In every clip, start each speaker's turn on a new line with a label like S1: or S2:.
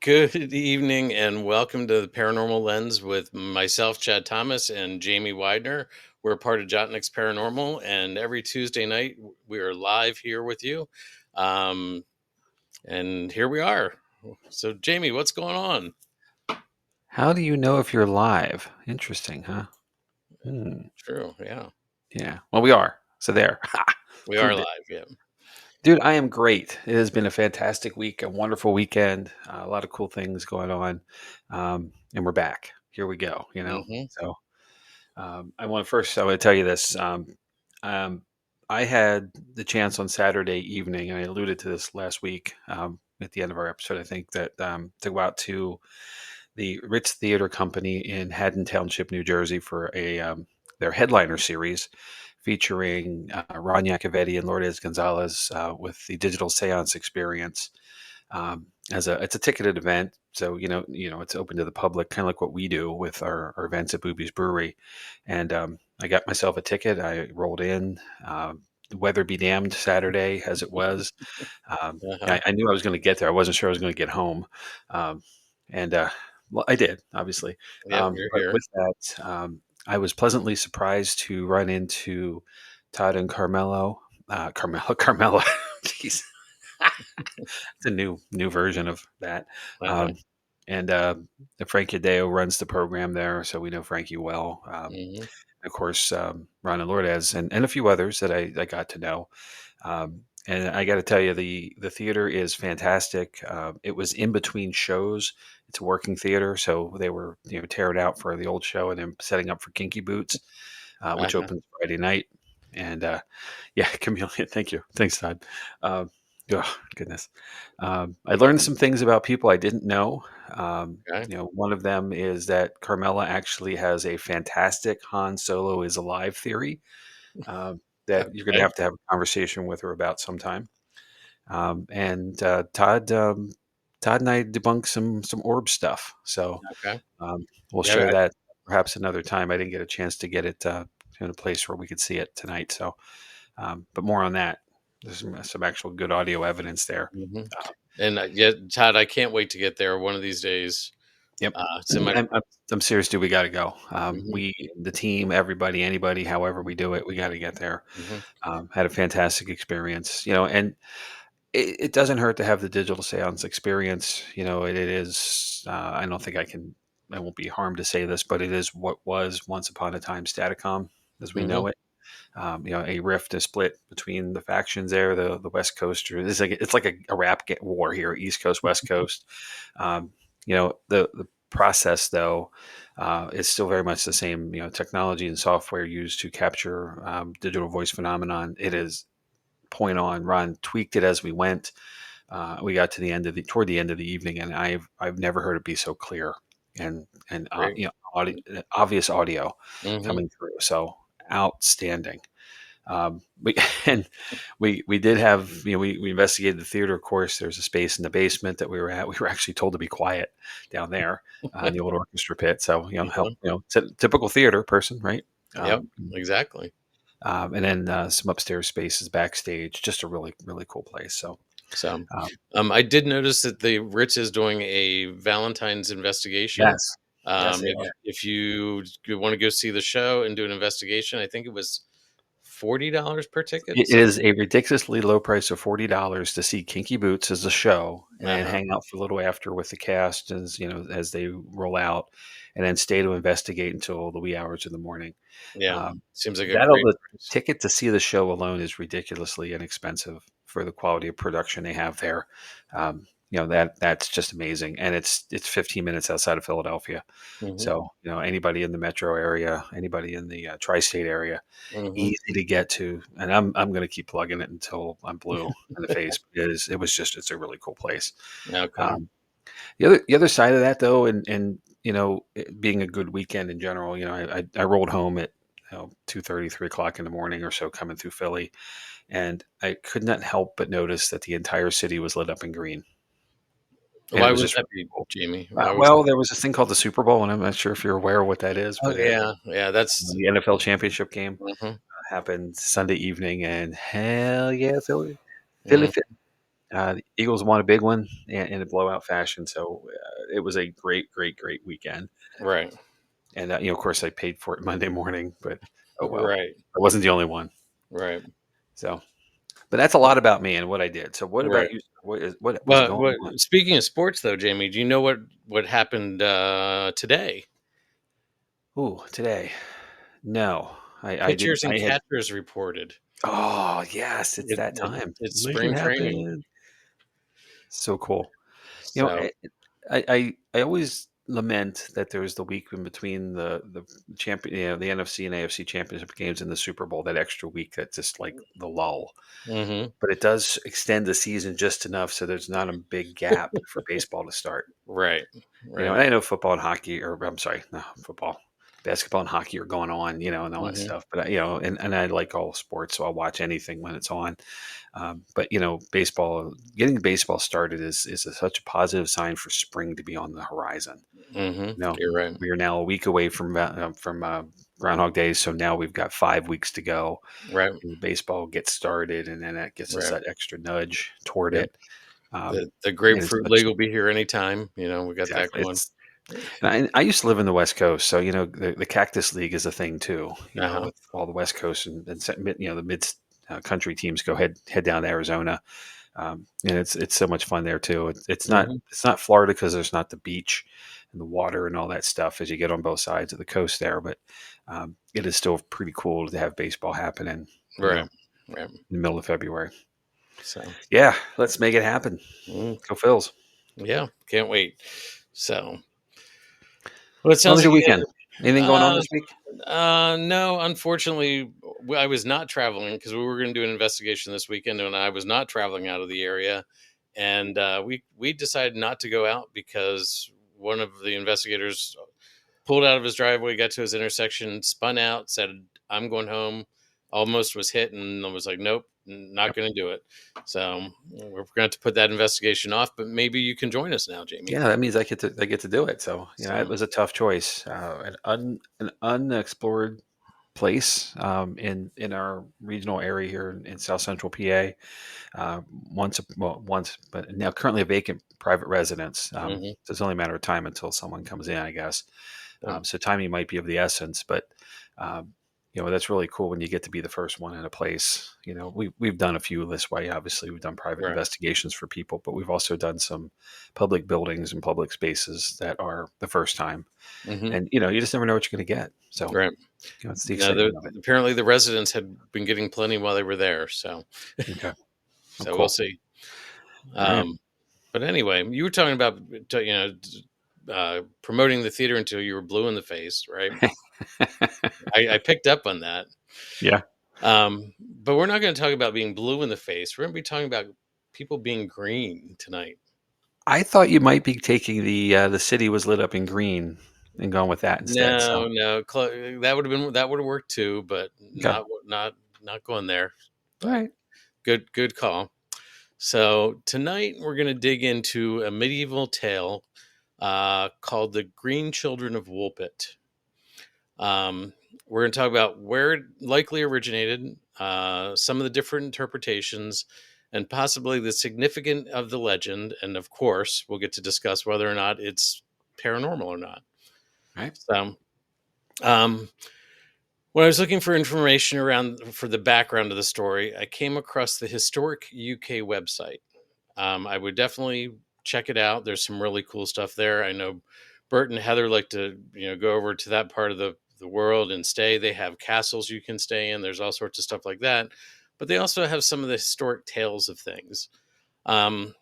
S1: Good evening and welcome to the Paranormal Lens with myself, Chad Thomas, and Jamie Widener. We're part of Jotnik's Paranormal, and every Tuesday night we are live here with you. Um, and here we are. So, Jamie, what's going on?
S2: How do you know if you're live? Interesting, huh? Hmm.
S1: True, yeah,
S2: Yeah. Well, we are. So there. Ha!
S1: we are
S2: Proved it.
S1: live. Yeah.
S2: Dude, I am great. It has been a fantastic week, a wonderful weekend, a lot of cool things going on. And we're back. Here we go.
S1: Mm-hmm.
S2: So I want to tell you this. Um, I had the chance on Saturday evening, and I alluded to this last week at the end of our episode, I think, that to go out to the Ritz Theater Company in Haddon Township, New Jersey, for their headliner series featuring Ron Yacovetti and Lourdes Gonzalez with the digital seance experience. It's a ticketed event, so it's open to the public, kind of like what we do with our events at Booby's Brewery. And I got myself a ticket. I rolled in. The weather be damned Saturday as it was.
S1: Uh-huh.
S2: I knew I was going to get there. I wasn't sure I was going to get home. Um, and well, I did, obviously.
S1: Yep, you're
S2: But
S1: here.
S2: with that, I was pleasantly surprised to run into Todd and Carmelo. Jeez, it's a new version of that.
S1: Uh-huh.
S2: Um, and Frankie Deo runs the program there, so we know Frankie well.
S1: Mm-hmm.
S2: Of course, Ron and Lourdes and a few others that I got to know. And I got to tell you, the theater is fantastic. It was in between shows. It's a working theater, so they were tearing out for the old show and then setting up for Kinky Boots, which
S1: Uh-huh.
S2: opens Friday night. And yeah, Chameleon, thank you, thanks, Todd. Um, oh goodness, I learned some things about people I didn't know.
S1: Okay.
S2: One of them is that Carmela actually has a fantastic Han Solo is alive theory that you're going
S1: Okay.
S2: to have a conversation with her about sometime. And Todd and I debunked some orb stuff, so
S1: Okay.
S2: we'll
S1: Yeah.
S2: share that perhaps another time. I didn't get a chance to get it in a place where we could see it tonight, so but more on that. There's some actual good audio evidence there.
S1: Mm-hmm.
S2: Uh,
S1: And yeah, Todd, I can't wait to get there one of these days.
S2: Yep.
S1: It's in my.
S2: I'm serious, dude. We got to go.
S1: Mhm,
S2: The team, everybody, anybody, however we do it, we got to get there.
S1: mhm.
S2: Had a fantastic experience, and it doesn't hurt to have the digital seance experience. It is, I don't think I won't be harmed to say this, but it is what was once upon a time Staticom as we
S1: Mhm.
S2: know it. A rift is split between the factions there. The West Coasters. It's like a rap war here, East Coast, West Coast. Um, the process though is still very much the same. Technology and software used to capture digital voice phenomenon. It is point on. Ron tweaked it as we went. We got to toward the end of the evening, and I've never heard it be so clear and
S1: Great.
S2: obvious audio
S1: Mhm.
S2: coming through. So outstanding. We and we did have we investigated the theater. Of course, there's a space in the basement that we were at. We were actually told to be quiet down there in the old orchestra pit. So help
S1: Mhm.
S2: it's a typical theater person, right?
S1: Yep,
S2: Um,
S1: exactly.
S2: and then some upstairs spaces backstage. Just a really really cool place. So
S1: So,
S2: um,
S1: I did notice that the Ritz is doing a Valentine's investigation.
S2: yes, yes, they are.
S1: If you wanna go see the show and do an investigation, I think it was $40 per ticket,
S2: It
S1: so.
S2: is a ridiculously low price of $40 to see Kinky Boots as a show, and then
S1: Uh-huh.
S2: hang out for a little after with the cast as they roll out, and then stay to investigate until the wee hours of the morning.
S1: Yeah,
S2: Um,
S1: seems like a
S2: that'll
S1: great
S2: the
S1: price.
S2: ticket to see the show alone is ridiculously inexpensive for the quality of production they have there. That's just amazing, and it's 15 minutes outside of Philadelphia.
S1: Mhm,
S2: So anybody in the metro area, anybody in the tri-state area,
S1: mhm.
S2: easy to get to. And I'm going to keep plugging it until I'm blue in the face because it's a really cool place.
S1: Okay.
S2: Um, the other side of that though, and it being a good weekend in general, I rolled home at 2:30, 3 o'clock in the morning or so coming through Philly, and I could not help but notice that the entire city was lit up in green, and it
S1: Why
S2: was
S1: would
S2: just
S1: that
S2: really
S1: be,
S2: cool.
S1: Jamie? Why was
S2: Well,
S1: that?
S2: there was this thing called the Super Bowl, and I'm not sure if you're aware of what that is,
S1: Oh,
S2: but
S1: yeah, yeah, that's.
S2: the NFL championship game
S1: Mhm,
S2: happened Sunday evening, and hell yeah, Philly, Philly,
S1: mm.
S2: Philly. The Eagles won a big one in a blowout fashion, so it was a great, great, great weekend.
S1: Right.
S2: And of course, I paid for it Monday morning, but oh well,
S1: Right.
S2: I wasn't the only one.
S1: Right.
S2: So, but that's a lot about me and what I did. So, what
S1: Right.
S2: about you? What was
S1: Well,
S2: going
S1: what
S2: on?
S1: speaking of sports though, Jamie, do you know what happened today?
S2: Ooh, today? No, I didn't.
S1: Pitchers and
S2: I had.
S1: catchers reported.
S2: Oh yes, it's that
S1: It
S2: time.
S1: it's
S2: Make it
S1: spring training.
S2: happen. So cool. You know,
S1: So,
S2: I always lament that there was the week in between the champion, the NFC and AFC championship games and the Super Bowl. That extra week, that's just like the lull.
S1: mhm.
S2: But it does extend the season just enough so there's not a big gap for baseball to start.
S1: Right.
S2: And
S1: Right.
S2: I know football and hockey, or I'm sorry, no, football, basketball and hockey are going on, and all that
S1: Mhm.
S2: stuff. But and I like all sports, so I'll watch anything when it's on. But baseball, getting baseball started is such a positive sign for spring to be on the horizon.
S1: Mhm.
S2: You know,
S1: You're right.
S2: we are now a week away from Groundhog Days, so now we've got 5 weeks to go.
S1: Right.
S2: And baseball gets started, and then that gets us
S1: Right.
S2: that extra nudge toward
S1: Yep.
S2: it.
S1: The
S2: And it's
S1: grapefruit
S2: such
S1: league will be here anytime. We got that
S2: exactly
S1: going.
S2: it's and I used to live in the West Coast, so the Cactus League is a thing too.
S1: Uh-huh.
S2: With all the West Coast the mid country teams go head down to Arizona, and it's so much fun there too.
S1: Mhm.
S2: It's not Florida because there's not the beach and the water and all that stuff as you get on both sides of the coast there, but it is still pretty cool to have baseball happening.
S1: Right. Right.
S2: In the middle of February.
S1: So,
S2: Yeah, let's make it happen.
S1: mm,
S2: Go Phils.
S1: yeah, can't wait. So, well, it
S2: How
S1: sounds
S2: was
S1: like
S2: your weekend? Anything going on
S1: uh
S2: this week?
S1: no, unfortunately, I was not traveling because we were going to do an investigation this weekend, and I was not traveling out of the area. And we decided not to go out because one of the investigators pulled out of his driveway, got to his intersection, spun out, said, "I'm going home." Almost was hit, and I was like, "Nope, not
S2: Yep.
S1: going to do it." So we're going to put that investigation off. But maybe you can join us now, Jamie.
S2: Yeah, that means I get to do it. So it
S1: So,
S2: was a tough choice. An unexplored place in our regional area here in South Central PA. Once, but now currently a vacant private residence.
S1: hmm
S2: So it's only a matter of time until someone comes in, I guess.
S1: yeah.
S2: So timing might be of the essence, but um, that's really cool when you get to be the first one in a place. We've done a few this way. Obviously, we've done private
S1: Right.
S2: investigations for people, but we've also done some public buildings and public spaces that are the first time.
S1: hmm
S2: And you just never know what you're going to get. So
S1: Right.
S2: it's the
S1: Now,
S2: excitement of it.
S1: apparently the residents had been getting plenty while they were there. So,
S2: Okay, oh,
S1: so we'll
S2: cool.
S1: see.
S2: All right.
S1: Um, but anyway, you were talking about promoting the theater until you were blue in the face, right? I picked up on that.
S2: Yeah,
S1: But we're not going to talk about being blue in the face. We're going to be talking about people being green tonight.
S2: I thought you might be taking the city was lit up in green and going with that instead. So
S1: No, no, that would have worked too, but
S2: okay,
S1: not going there.
S2: all
S1: But
S2: right.
S1: good call. So tonight we're going to dig into a medieval tale called "The Green Children of Woolpit." Um, we're going to talk about where it likely originated, some of the different interpretations, and possibly the significance of the legend. And of course, we'll get to discuss whether or not it's paranormal or not.
S2: All right.
S1: So, um, when I was looking for information around for the background of the story, I came across the Historic UK website. I would definitely check it out. There's some really cool stuff there. I know Bert and Heather like to, go over to that part of the world and stay. They have castles you can stay in. There's all sorts of stuff like that. But they also have some of the historic tales of things. Um,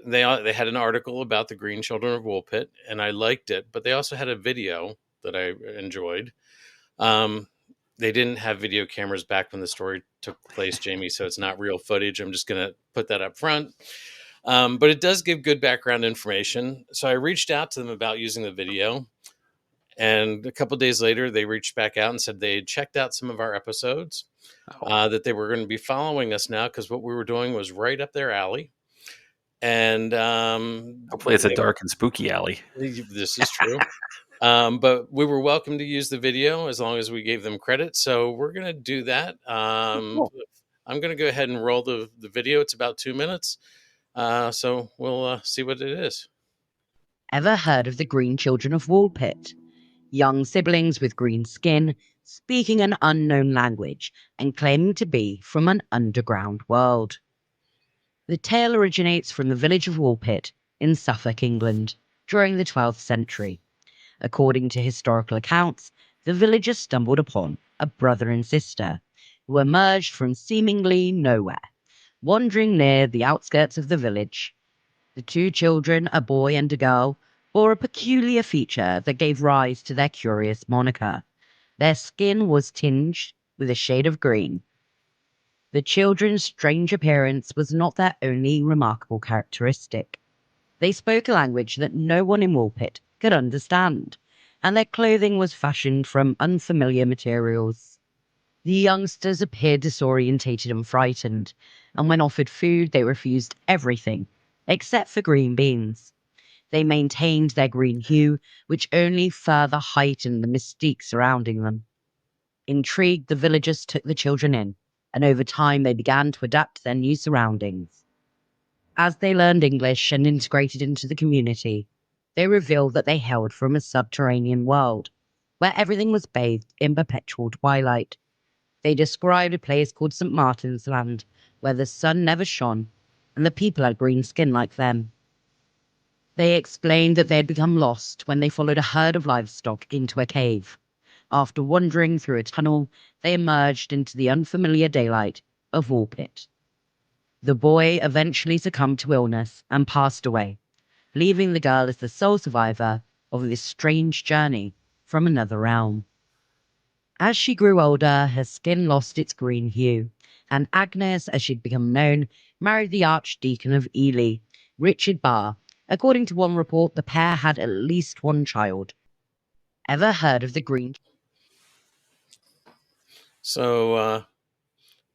S1: they had an article about the Green Children of Woolpit, and I liked it. But they also had a video that I enjoyed. Um, they didn't have video cameras back when the story took place, Jamie, so it's not real footage. I'm just going to put that up front. But it does give good background information. So I reached out to them about using the video. And a couple of days later, they reached back out and said they had checked out some of our episodes,
S2: Oh,
S1: that they were going to be following us now because what we were doing was right up their alley. And
S2: hopefully it's a dark and spooky alley.
S1: this is true. But we were welcome to use the video as long as we gave them credit. So we're going to do that.
S2: Oh, cool.
S1: I'm going to go ahead and roll the video. It's about 2 minutes. So we'll see what it is.
S3: Ever heard of the Green Children of Woolpit? Young siblings with green skin, speaking an unknown language and claiming to be from an underground world. The tale originates from the village of Woolpit in Suffolk, England, during the 12th century. According to historical accounts, the villagers stumbled upon a brother and sister who emerged from seemingly nowhere, wandering near the outskirts of the village. The two children, a boy and a girl, bore a peculiar feature that gave rise to their curious moniker. Their skin was tinged with a shade of green. The children's strange appearance was not their only remarkable characteristic. They spoke a language that no one in Woolpit could understand, and their clothing was fashioned from unfamiliar materials. The youngsters appeared disorientated and frightened, and when offered food, they refused everything except for green beans. They maintained their green hue, which only further heightened the mystique surrounding them. Intrigued, the villagers took the children in, and over time they began to adapt to their new surroundings. As they learned English and integrated into the community, they revealed that they hailed from a subterranean world, where everything was bathed in perpetual twilight. They described a place called St. Martin's Land, where the sun never shone, and the people had green skin like them. They explained that they had become lost when they followed a herd of livestock into a cave. After wandering through a tunnel, they emerged into the unfamiliar daylight of Woolpit. The boy eventually succumbed to illness and passed away, leaving the girl as the sole survivor of this strange journey from another realm. As she grew older, her skin lost its green hue, and Agnes, as she'd become known, married the Archdeacon of Ely, Richard Barr. According to one report, the pair had at least one child. Ever heard of the Green?
S1: So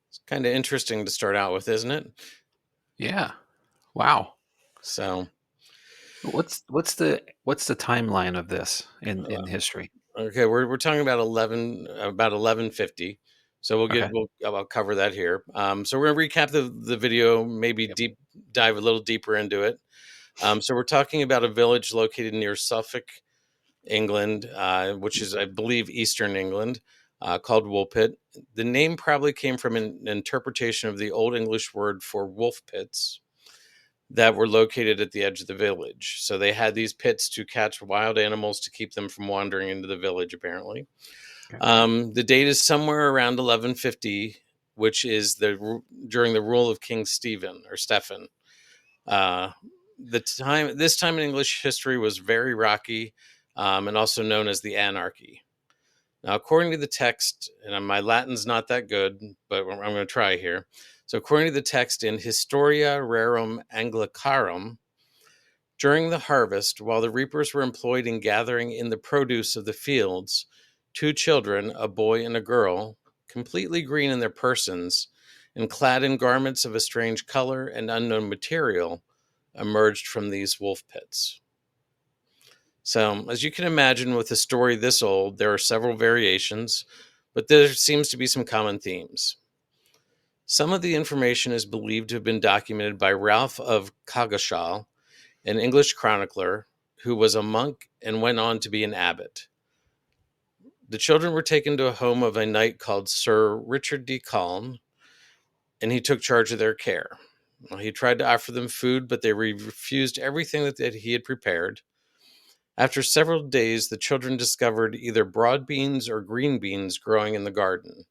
S1: it's kind of interesting to start out with, isn't it?
S2: Yeah. Wow.
S1: So
S2: What's the timeline of this in history?
S1: okay, we're talking about 1150. So
S2: Okay.
S1: I'll cover that here. So we're gonna recap the video, maybe
S2: Yep.
S1: dive a little deeper into it. So we're talking about a village located near Suffolk, England, which is, I believe, Eastern England, called Woolpit. The name probably came from an interpretation of the Old English word for wolf pits that were located at the edge of the village. So they had these pits to catch wild animals to keep them from wandering into the village, apparently.
S2: Okay.
S1: The date is somewhere around 1150, which is during the rule of King Stephen or Stephen. Uh, this time in English history was very rocky, and also known as the Anarchy. Now, according to the text, and my Latin's not that good, but I'm going to try here. So, according to the text in Historia Rerum Anglicarum, during the harvest, while the reapers were employed in gathering in the produce of the fields, two children, a boy and a girl, completely green in their persons and clad in garments of a strange color and unknown material, emerged from these wolf pits. So, as you can imagine, with a story this old, there are several variations, but there seems to be some common themes. Some of the information is believed to have been documented by Ralph of Coggeshall, an English chronicler who was a monk and went on to be an abbot. The children were taken to a home of a knight called Sir Richard de Calne, and he took charge of their care. He tried to offer them food, but they refused everything that he had prepared. After several days, the children discovered either broad beans or green beans growing in the garden.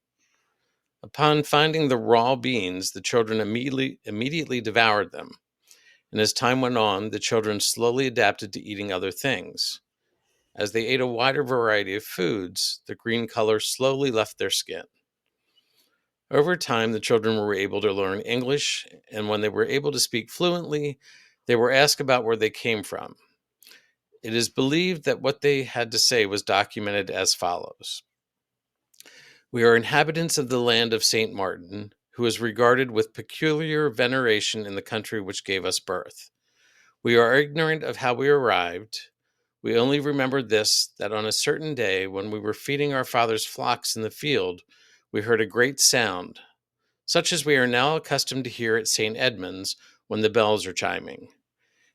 S1: Upon finding the raw beans, the children immediately devoured them. And as time went on, the children slowly adapted to eating other things. As they ate a wider variety of foods, the green color slowly left their skin. Over time, the children were able to learn English, and when they were able to speak fluently, they were asked about where they came from. It is believed that what they had to say was documented as follows: We are inhabitants of the land of St. Martin, who is regarded with peculiar veneration in the country which gave us birth. We are ignorant of how we arrived. We only remember this, that on a certain day, when we were feeding our father's flocks in the field, we heard a great sound, such as we are now accustomed to hear at St. Edmund's, when the bells are chiming.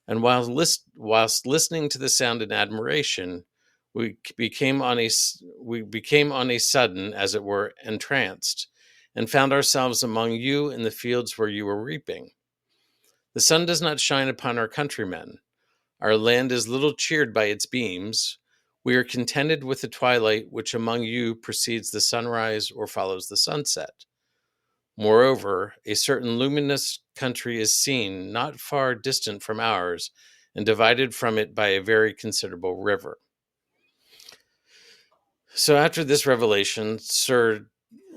S1: And whilst listening to the sound in admiration, we became on a sudden, as it were, entranced, and found ourselves among you in the fields where you were reaping. The sun does not shine upon our countrymen. Our land is little cheered by its beams. We are contented with the twilight which among you precedes the sunrise or follows the sunset. Moreover, a certain luminous country is seen not far distant from ours and divided from it by a very considerable river. So after this revelation, Sir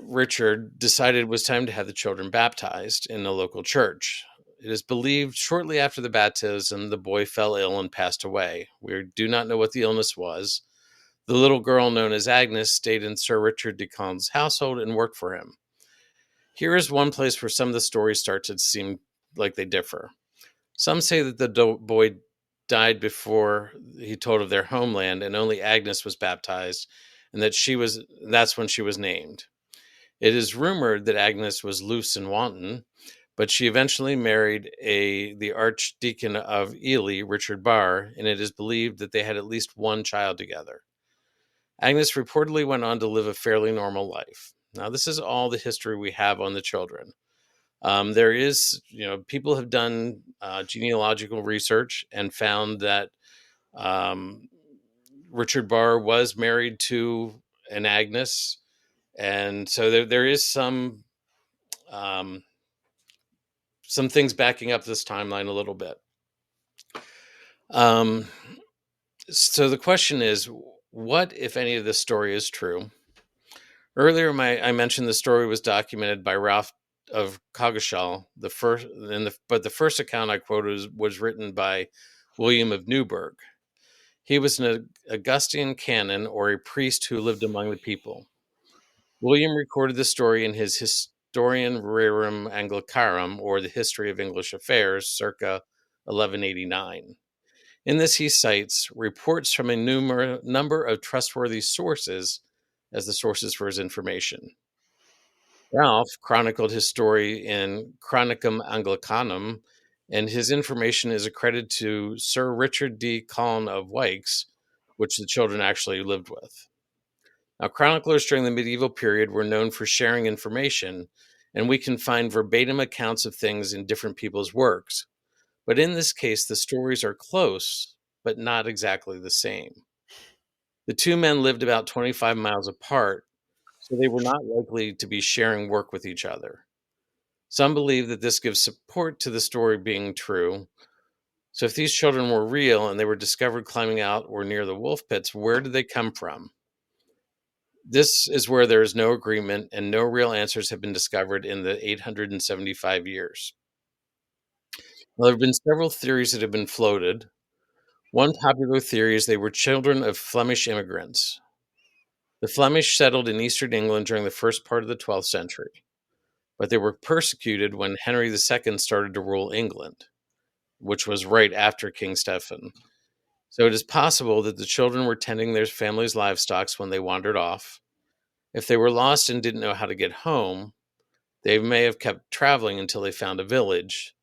S1: Richard decided it was time to have the children baptized in the local church. It is believed shortly after the baptism, the boy fell ill and passed away. We do not know what the illness was. The little girl, known as Agnes, stayed in Sir Richard de Conde's household and worked for him. Here is one place where some of the stories start to seem like they differ. Some say that the boy died before he told of their homeland, and only Agnes was baptized, and that's when she was named. It is rumored that Agnes was loose and wanton, but she eventually married the Archdeacon of Ely, Richard Barr, and it is believed that they had at least one child together. Agnes reportedly went on to live a fairly normal life. Now, this is all the history we have on the children. There is, people have done genealogical research and found that Richard Barr was married to an Agnes, and so there is some things backing up this timeline a little bit. So the question is, what, if any, of this story is true? Earlier, I mentioned the story was documented by Ralph of Coggeshall. But the first account I quoted was written by William of Newburgh. He was an Augustine canon, or a priest who lived among the people. William recorded the story in his Historiam Rerum Anglicarum, or the History of English Affairs, circa 1189. In this, he cites reports from a number of trustworthy sources as the sources for his information. Ralph chronicled his story in Chronicum Anglicanum, and his information is accredited to Sir Richard de Conde of Wykes, which the children actually lived with. Now, chroniclers during the medieval period were known for sharing information, and we can find verbatim accounts of things in different people's works. But in this case, the stories are close, but not exactly the same. The two men lived about 25 miles apart, so they were not likely to be sharing work with each other. Some believe that this gives support to the story being true. So if these children were real and they were discovered climbing out or near the wolf pits, where did they come from? This is where there is no agreement, and no real answers have been discovered in the 875 years. Well, there have been several theories that have been floated. One popular theory is they were children of Flemish immigrants. The Flemish settled in eastern England during the first part of the 12th century, but they were persecuted when Henry II started to rule England, which was right after King Stephen. So it is possible that the children were tending their family's livestock when they wandered off. If they were lost and didn't know how to get home, they may have kept traveling until they found a village.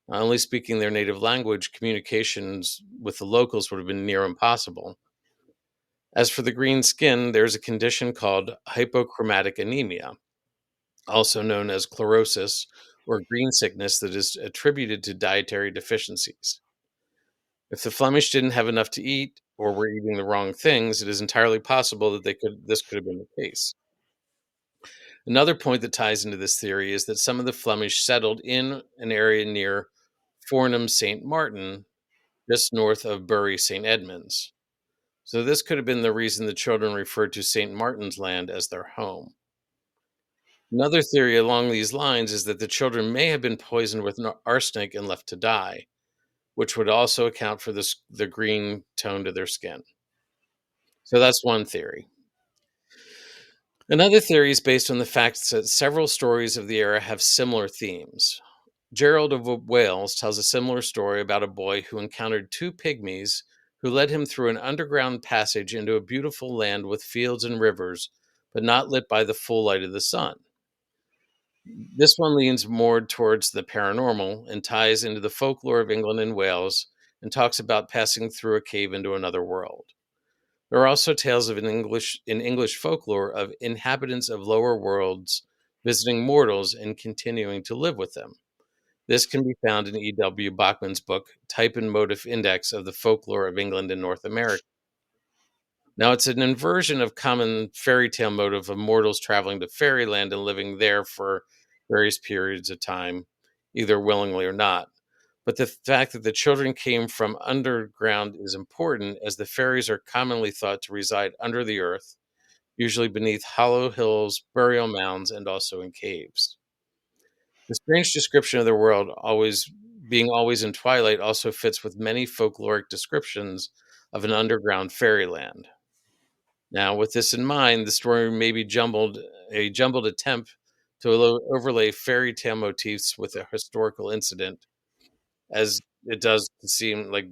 S1: Not only speaking their native language, communications with the locals would have been near impossible. As for the green skin, there's a condition called hypochromatic anemia, also known as chlorosis or green sickness, that is attributed to dietary deficiencies. If the Flemish didn't have enough to eat or were eating the wrong things, it is entirely possible that this could have been the case. Another point that ties into this theory is that some of the Flemish settled in an area near Fornham St. Martin, just north of Bury St. Edmunds. So this could have been the reason the children referred to St. Martin's Land as their home. Another theory along these lines is that the children may have been poisoned with arsenic and left to die, which would also account for the green tone to their skin. So that's one theory. Another theory is based on the fact that several stories of the era have similar themes. Gerald of Wales tells a similar story about a boy who encountered two pygmies who led him through an underground passage into a beautiful land with fields and rivers, but not lit by the full light of the sun. This one leans more towards the paranormal and ties into the folklore of England and Wales and talks about passing through a cave into another world. There are also tales of in English folklore of inhabitants of lower worlds visiting mortals and continuing to live with them. This can be found in E.W. Bachman's book, Type and Motive Index of the Folklore of England and North America. Now, it's an inversion of common fairy tale motive of mortals traveling to fairyland and living there for various periods of time, either willingly or not. But the fact that the children came from underground is important, as the fairies are commonly thought to reside under the earth, usually beneath hollow hills, burial mounds, and also in caves. The strange description of the world always in twilight also fits with many folkloric descriptions of an underground fairyland. Now, with this in mind, the story may be a jumbled attempt to overlay fairy tale motifs with a historical incident, as it does seem like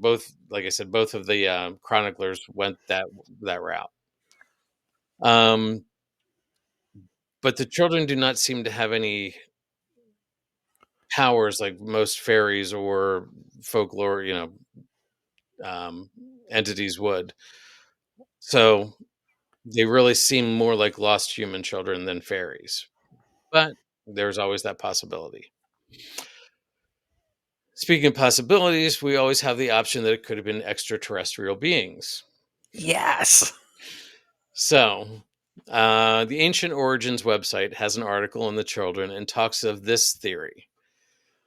S1: like I said, both of the chroniclers went that route. Um, but the children do not seem to have any powers like most fairies or folklore, um, entities would. So they really seem more like lost human children than fairies. But there's always that possibility. Speaking of possibilities, we always have the option that it could have been extraterrestrial beings.
S2: Yes.
S1: So, the Ancient Origins website has an article on the children and talks of this theory.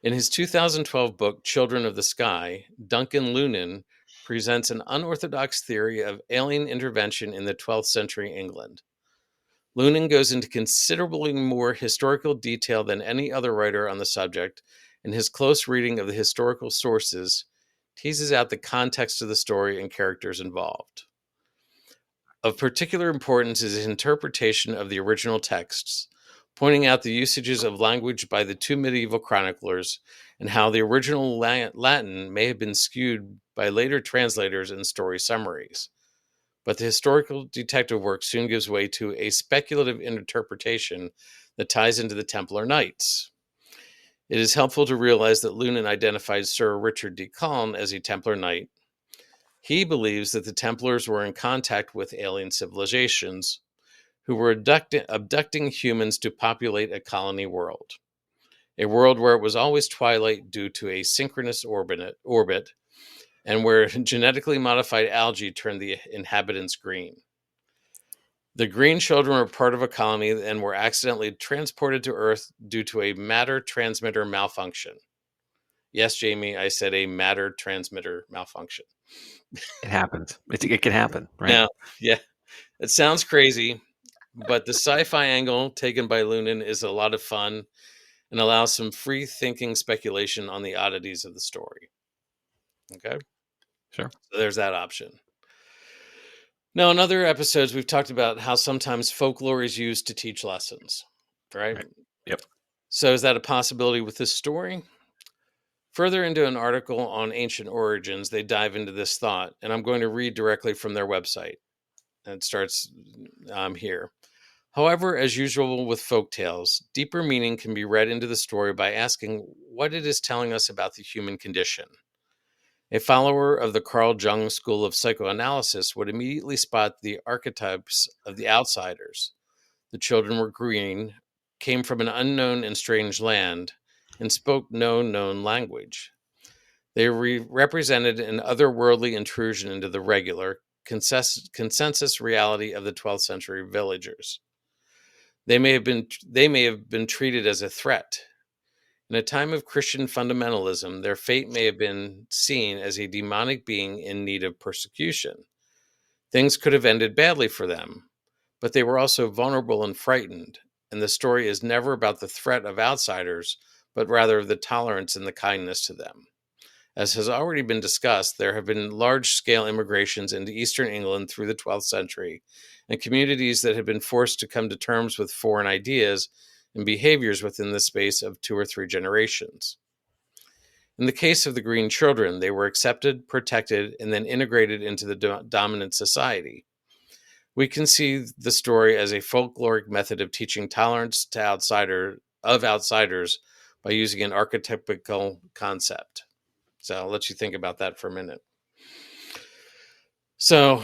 S1: In his 2012 book, Children of the Sky, Duncan Lunan presents an unorthodox theory of alien intervention in the 12th century England. Lunan goes into considerably more historical detail than any other writer on the subject, and his close reading of the historical sources teases out the context of the story and characters involved. Of particular importance is his interpretation of the original texts, pointing out the usages of language by the two medieval chroniclers and how the original Latin may have been skewed by later translators and story summaries. But the historical detective work soon gives way to a speculative interpretation that ties into the Templar Knights. It is helpful to realize that Lunan identified Sir Richard de Calne as a Templar Knight. He believes that the Templars were in contact with alien civilizations who were abducting humans to populate a colony world, a world where it was always twilight due to a synchronous orbit, and where genetically modified algae turned the inhabitants green. The Green Children were part of a colony and were accidentally transported to Earth due to a matter transmitter malfunction. Yes, Jamie, I said a matter transmitter malfunction.
S2: It happens. It can happen, right?
S1: Now, yeah, it sounds crazy, but the sci-fi angle taken by Lunan is a lot of fun and allows some free-thinking speculation on the oddities of the story. Okay,
S2: Sure.
S1: so there's that option. Now, in other episodes, we've talked about how sometimes folklore is used to teach lessons, right?
S2: Right. Yep.
S1: So is that a possibility with this story? Further into an article on ancient origins, they dive into this thought, and I'm going to read directly from their website. And it starts here. However, as usual with folk tales, deeper meaning can be read into the story by asking what it is telling us about the human condition. A follower of the Carl Jung school of psychoanalysis would immediately spot the archetypes of the outsiders. The children were green, came from an unknown and strange land, and spoke no known language. They represented an otherworldly intrusion into the regular, consensus reality of the 12th century villagers. They may have been treated as a threat. In a time of Christian fundamentalism, their fate may have been seen as a demonic being in need of persecution. Things could have ended badly for them, but they were also vulnerable and frightened, and the story is never about the threat of outsiders, but rather of the tolerance and the kindness to them. As has already been discussed, there have been large-scale immigrations into eastern England through the 12th century, and communities that have been forced to come to terms with foreign ideas and behaviors within the space of 2 or 3 generations. In the case of the Green Children, they were accepted, protected, and then integrated into the dominant society. We can see the story as a folkloric method of teaching tolerance to of outsiders by using an archetypical concept. So I'll let you think about that for a minute. So,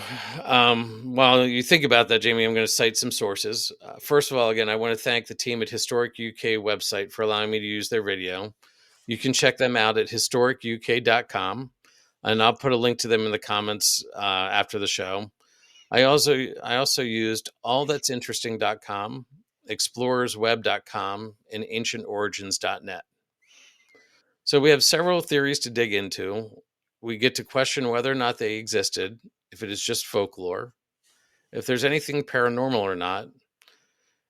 S1: while you think about that, Jamie, I'm going to cite some sources. First of all, again, I want to thank the team at Historic UK website for allowing me to use their video. You can check them out at historicuk.com, and I'll put a link to them in the comments after the show. I also used allthat'sinteresting.com, explorersweb.com, and ancientorigins.net. So we have several theories to dig into. We get to question whether or not they existed, if it is just folklore, if there's anything paranormal or not.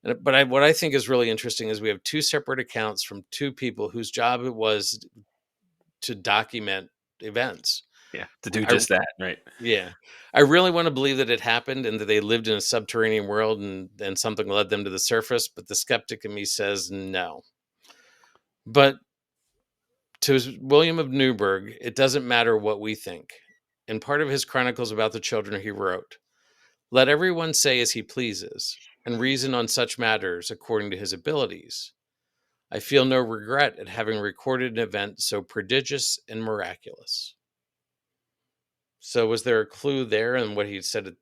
S1: But what I think is really interesting is we have two separate accounts from two people whose job it was to document events.
S2: Yeah, to do
S1: I,
S2: just that, right?
S1: yeah, I really want to believe that it happened and that they lived in a subterranean world and something led them to the surface. But the skeptic in me says no. But to William of Newburgh, it doesn't matter what we think. In part of his chronicles about the children, he wrote, "Let everyone say as he pleases, and reason on such matters according to his abilities. I feel no regret at having recorded an event so prodigious and miraculous." So, was there a clue there in what he said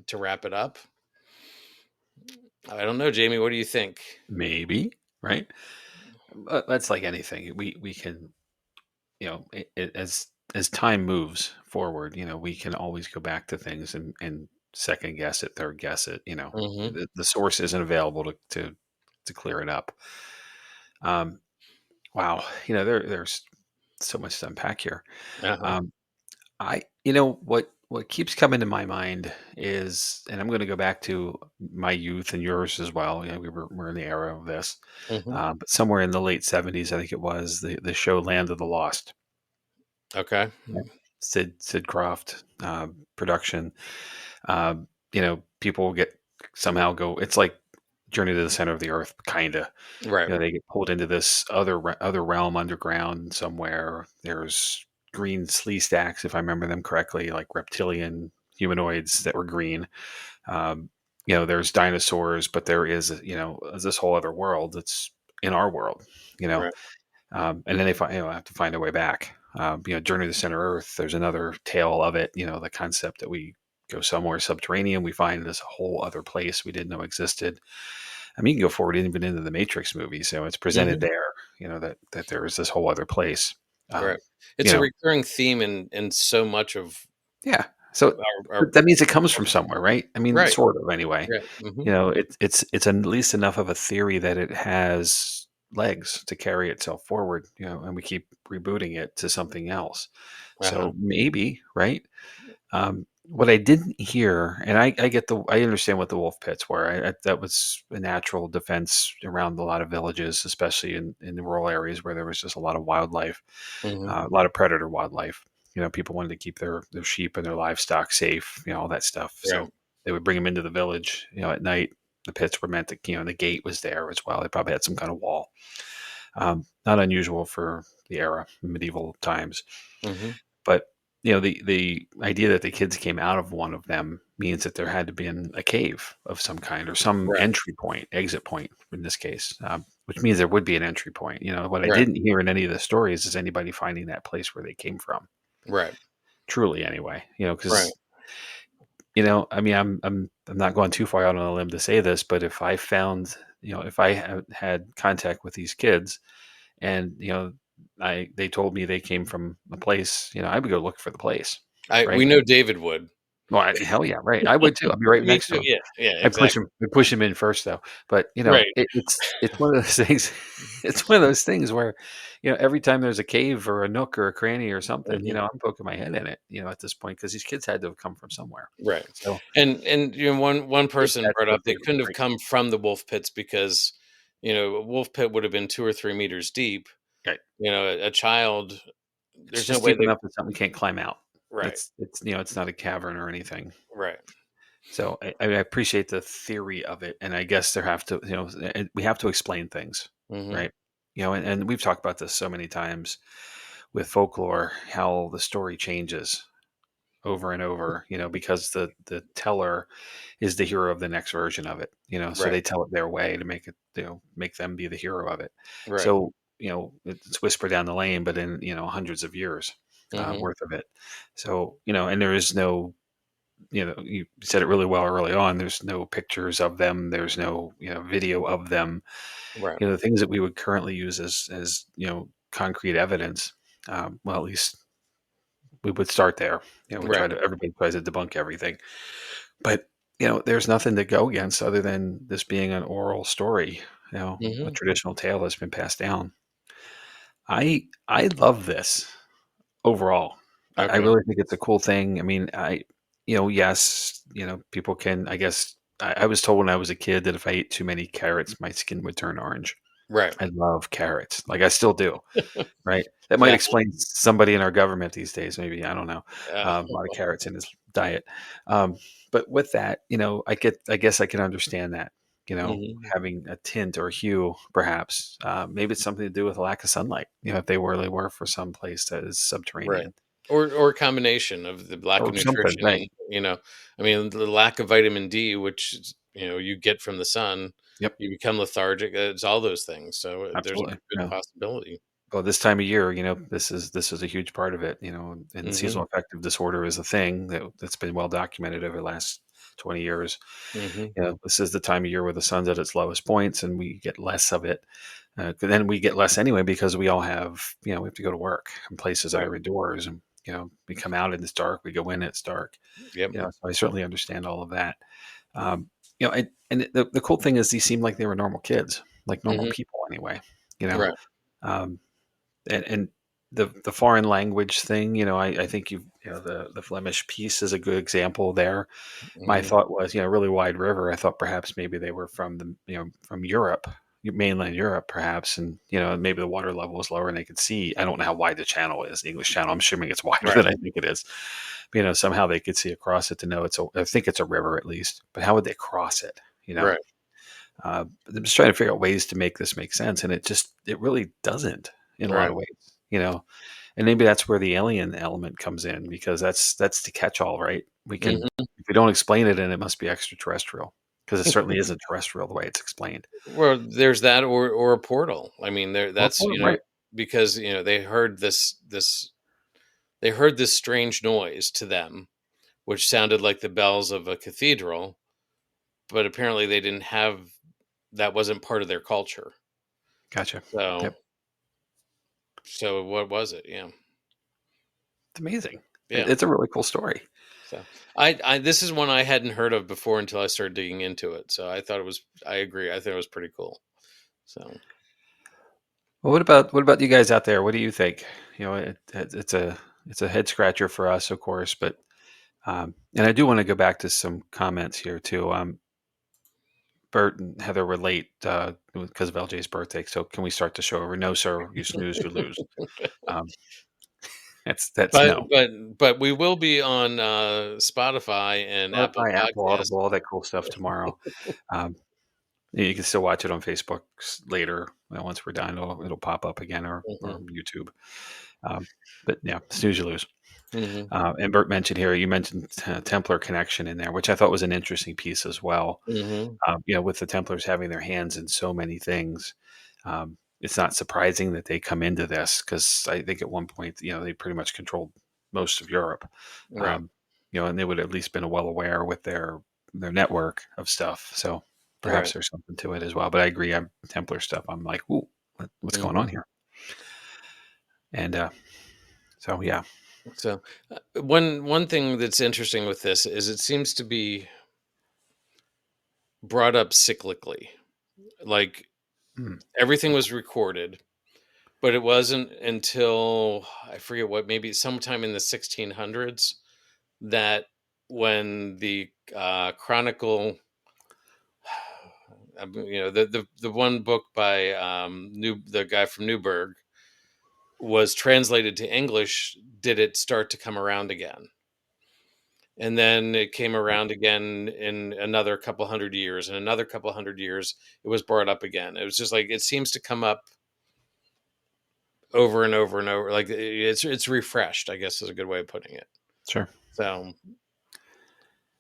S1: to wrap it up? I don't know, Jamie. What do you think?
S2: Maybe, right? That's like anything. We can, as time moves forward, we can always go back to things and second guess it, third guess it.
S1: Hmm.
S2: The source isn't available to clear it up. Wow, there's so much to unpack here.
S1: Uh-huh.
S2: Um, what keeps coming to my mind is, and I'm going to go back to my youth and yours as well. We're in the era of this,
S1: Hmm.
S2: but somewhere in the late '70s, I think it was the show Land of the Lost.
S1: Okay.
S2: Right. Sid Croft production. People get somehow go. It's like Journey to the Center of the Earth, kind of.
S1: Right.
S2: They get pulled into this other realm underground somewhere. There's green slee stacks, if I remember them correctly, like reptilian humanoids that were green. There's dinosaurs, but there is this whole other world that's in our world. You know,
S1: Right.
S2: and then they have to find their way back. Journey to the Center of Earth. There's another tale of it. The concept that we go somewhere subterranean, we find this whole other place we didn't know existed. I mean, you can go forward even into the Matrix movies. So it's presented
S1: Hmm.
S2: there. That there is this whole other place.
S1: Right.
S2: Um,
S1: It's
S2: you
S1: a
S2: know,
S1: recurring theme in so much of
S2: yeah. So
S1: our
S2: but that means it comes from somewhere, right? I mean,
S1: right.
S2: sort of anyway.
S1: Right. Hmm.
S2: It's at least enough of a theory that it has legs to carry itself forward. And we keep rebooting it to something else.
S1: Uh-huh.
S2: So maybe, right? What I didn't hear, and I understand what the wolf pits were. That was a natural defense around a lot of villages, especially in the rural areas where there was just a lot of wildlife,
S1: Hmm.
S2: a lot of predator wildlife. People wanted to keep their sheep and their livestock safe, all that stuff.
S1: Right.
S2: So they would bring them into the village, at night. The pits were meant to, the gate was there as well. They probably had some kind of wall. Not unusual for the era, medieval times.
S1: Hmm.
S2: But the idea that the kids came out of one of them means that there had to be a cave of some kind or some
S1: Right.
S2: entry point, exit point in this case, which means there would be an entry point. What I
S1: Right.
S2: didn't hear in any of the stories is anybody finding that place where they came from.
S1: Right.
S2: Truly, anyway.
S1: Right.
S2: Because I mean, I'm not going too far out on a limb to say this, but if I found, if I had contact with these kids, and they told me they came from a place, I would go look for the place,
S1: We
S2: right?
S1: know David would.
S2: Well, hell yeah, right. I would too. I'd be right
S1: Me
S2: next to
S1: too.
S2: him.
S1: Yeah. Yeah.
S2: I push
S1: Exactly.
S2: him. I push him in first, though. But
S1: Right.
S2: it's one of those things. It's one of those things where, every time there's a cave or a nook or a cranny or something,
S1: Mhm.
S2: I'm poking my head in it. At this point, because these kids had to have come from somewhere.
S1: Right.
S2: So
S1: And one
S2: if
S1: person
S2: that's
S1: brought
S2: what
S1: up
S2: they
S1: they
S2: were
S1: couldn't have
S2: bringing,
S1: come from the wolf pits because a wolf pit would have been 2 or 3 meters deep.
S2: right?
S1: A child.
S2: It's
S1: There's no
S2: just
S1: way
S2: deep
S1: they.
S2: enough that something can't climb out.
S1: Right.
S2: It's not a cavern or anything.
S1: Right.
S2: So I appreciate the theory of it, and I guess there have to, we have to explain things,
S1: Hmm.
S2: right? And we've talked about this so many times with folklore, how the story changes, over and over, because the teller is the hero of the next version of it, so
S1: Right.
S2: they tell it their way to make it, make them be the hero of it.
S1: Right.
S2: So, it's whisper down the lane, but in, hundreds of years
S1: Mhm.
S2: worth of it. So, and there is no, you said it really well early on. There's no pictures of them. There's no, video of them.
S1: Right.
S2: The things that we would currently use as concrete evidence. Well, at least we would start there. We try
S1: Right.
S2: to everybody tries to debunk everything, but there's nothing to go against other than this being an oral story. A
S1: Mhm.
S2: traditional tale that's been passed down. I love this overall. I
S1: Okay.
S2: really think it's a cool thing. I mean, yes, people can. I guess I was told when I was a kid that if I ate too many carrots, my skin would turn orange.
S1: Right.
S2: I love carrots, like I still do. Right? That might
S1: Yeah.
S2: explain somebody in our government these days, maybe, I don't know.
S1: Yeah.
S2: A lot of carrots in his diet. Um, but with that, I guess I can understand that,
S1: Mhm.
S2: having a tint or hue, perhaps. Maybe it's something to do with a lack of sunlight, if they really were for some place that is
S1: Right.
S2: subterranean
S1: Or a combination of the lack
S2: or
S1: of
S2: something,
S1: nutrition
S2: right?
S1: and, I mean, the lack of vitamin D, which is, you get from the sun,
S2: Yep,
S1: you become lethargic. It's all those things. So there's a
S2: absolutely.
S1: good possibility.
S2: Well, this time of year, this is a huge part of it, and
S1: Mhm.
S2: seasonal affective disorder is a thing that's been well documented over the last 20 years.
S1: Mhm.
S2: This is the time of year where the sun's at its lowest points and we get less of it. Then we get less anyway because we all have, we have to go to work in places that
S1: Right.
S2: are indoors, and, we come out and it's dark, we go in, it's dark.
S1: Yep.
S2: So I certainly understand all of that. Um, and the cool thing is these seem like they were normal kids, like normal
S1: Mhm.
S2: people anyway, you know.
S1: Right.
S2: Um, and the foreign language thing, I think the Flemish piece is a good example there. My
S1: Mhm.
S2: thought was, really wide river. I thought perhaps maybe they were from from Europe, mainland Europe, perhaps, and maybe the water level was lower and they could see. I don't know how wide the channel is, the English Channel. I'm assuming it's wider
S1: Right.
S2: than I think it is. But, somehow they could see across it to know I think it's a river at least. But how would they cross it?
S1: Right.
S2: I'm just trying to figure out ways to make this make sense, and it really doesn't in a lot
S1: Right.
S2: of ways. You know, and maybe that's where the alien element comes in because that's the catch-all, right? We can
S1: Mhm.
S2: if we don't explain it, and it must be extraterrestrial because it certainly isn't terrestrial the way it's explained.
S1: Well, there's that or a portal. I mean, there
S2: Or
S1: that's,
S2: portal, right?
S1: because, they heard this strange noise to them, which sounded like the bells of a cathedral, but apparently they didn't have that wasn't part of their culture.
S2: Gotcha.
S1: So
S2: Yep,
S1: so what was it? Yeah.
S2: it's amazing.
S1: Yeah.
S2: It's a really cool story.
S1: So I this is one I hadn't heard of before until I started digging into it. So I agree. I think it was pretty cool. So
S2: Well, what about you guys out there? What do you think? It's a head scratcher for us, of course, but and I do want to go back to some comments here too. Bert and Heather relate because of LJ's birthday. So can we start the show over? No, sir. You snooze, you lose. Um, that's
S1: but
S2: no.
S1: but we will be on Spotify and Apple
S2: Spotify, Apple,
S1: Podcasts.
S2: Audible, all that cool stuff tomorrow. Um, you can still watch it on Facebook later. Once we're done, it'll pop up again or
S1: Mhm.
S2: YouTube. Um, but yeah, snooze, you lose.
S1: Mhm.
S2: And Bert mentioned here, you mentioned Templar connection in there, which I thought was an interesting piece as well.
S1: Mhm.
S2: With the Templars having their hands in so many things, it's not surprising that they come into this because I think at one point, they pretty much controlled most of Europe.
S1: Right.
S2: Um, and they would have at least been well aware with their network of stuff. So perhaps
S1: Right.
S2: there's something to it as well. But I agree, I'm Templar stuff. I'm like, ooh, what's going
S1: Mhm.
S2: on here? And so yeah.
S1: So one thing that's interesting with this is it seems to be brought up cyclically. Like
S2: Mm,
S1: everything was recorded, but it wasn't until I forget what, maybe sometime in the 1600s, that when the chronicle, the one book by the guy from Newburgh was translated to English, did it start to come around again? And then it came around again in another couple hundred years, and another couple hundred years, it was brought up again. It was just like it seems to come up over and over and over. Like it's refreshed, I guess is a good way of putting it.
S2: sure.
S1: So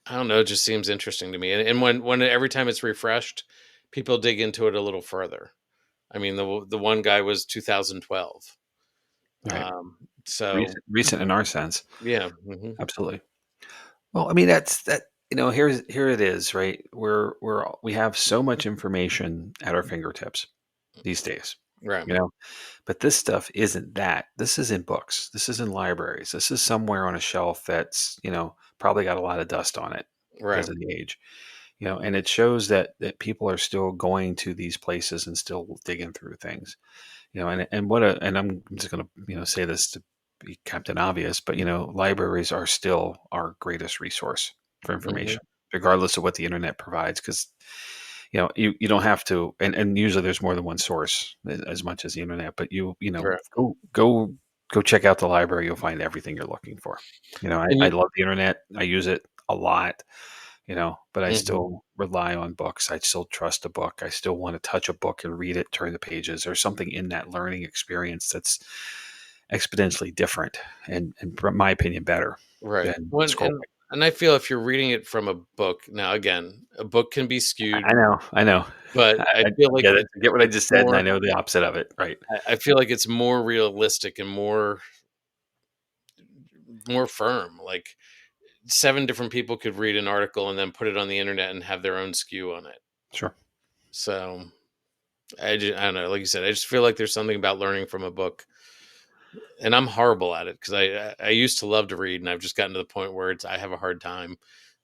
S1: I don't know. It just seems interesting to me. And when every time it's refreshed, people dig into it a little further. I mean, the one guy was 2012.
S2: Right.
S1: Um, so
S2: Recent in our sense.
S1: yeah. Hmm.
S2: Absolutely. Well, I mean, that's that. Here it is, right? We have so much information at our fingertips these days.
S1: Right.
S2: You know, but this stuff isn't that. This is in books. This is in libraries. This is somewhere on a shelf that's probably got a lot of dust on it
S1: Right.
S2: because of the age. And it shows that people are still going to these places and still digging through things. And I'm just going to say this to be Captain Obvious, but libraries are still our greatest resource for
S1: Hmm.
S2: information, regardless of what the internet provides, because you don't have to, and usually there's more than one source as much as the internet, but
S1: Right.
S2: go check out the library. You'll find everything you're looking for.
S1: And
S2: I
S1: you,
S2: love the internet. I use it a lot, but I
S1: mhm.
S2: still rely on books. I still trust a book. I still want to touch a book and read it, turn the pages. There's something in that learning experience that's exponentially different and in my opinion, better
S1: Right.
S2: than
S1: When
S2: scrolling.
S1: and I feel if you're reading it from a book, now again, a book can be skewed,
S2: I know.
S1: but I feel
S2: I
S1: like
S2: get it. I get what I
S1: it's
S2: just said, and I
S1: more.
S2: know the opposite of it, right?
S1: I feel like it's more realistic and more firm. Like seven different people could read an article and then put it on the internet and have their own skew on it.
S2: Sure.
S1: So I don't know. Like you said, I just feel like there's something about learning from a book, and I'm horrible at it because I used to love to read, and I've just gotten to the point where I have a hard time.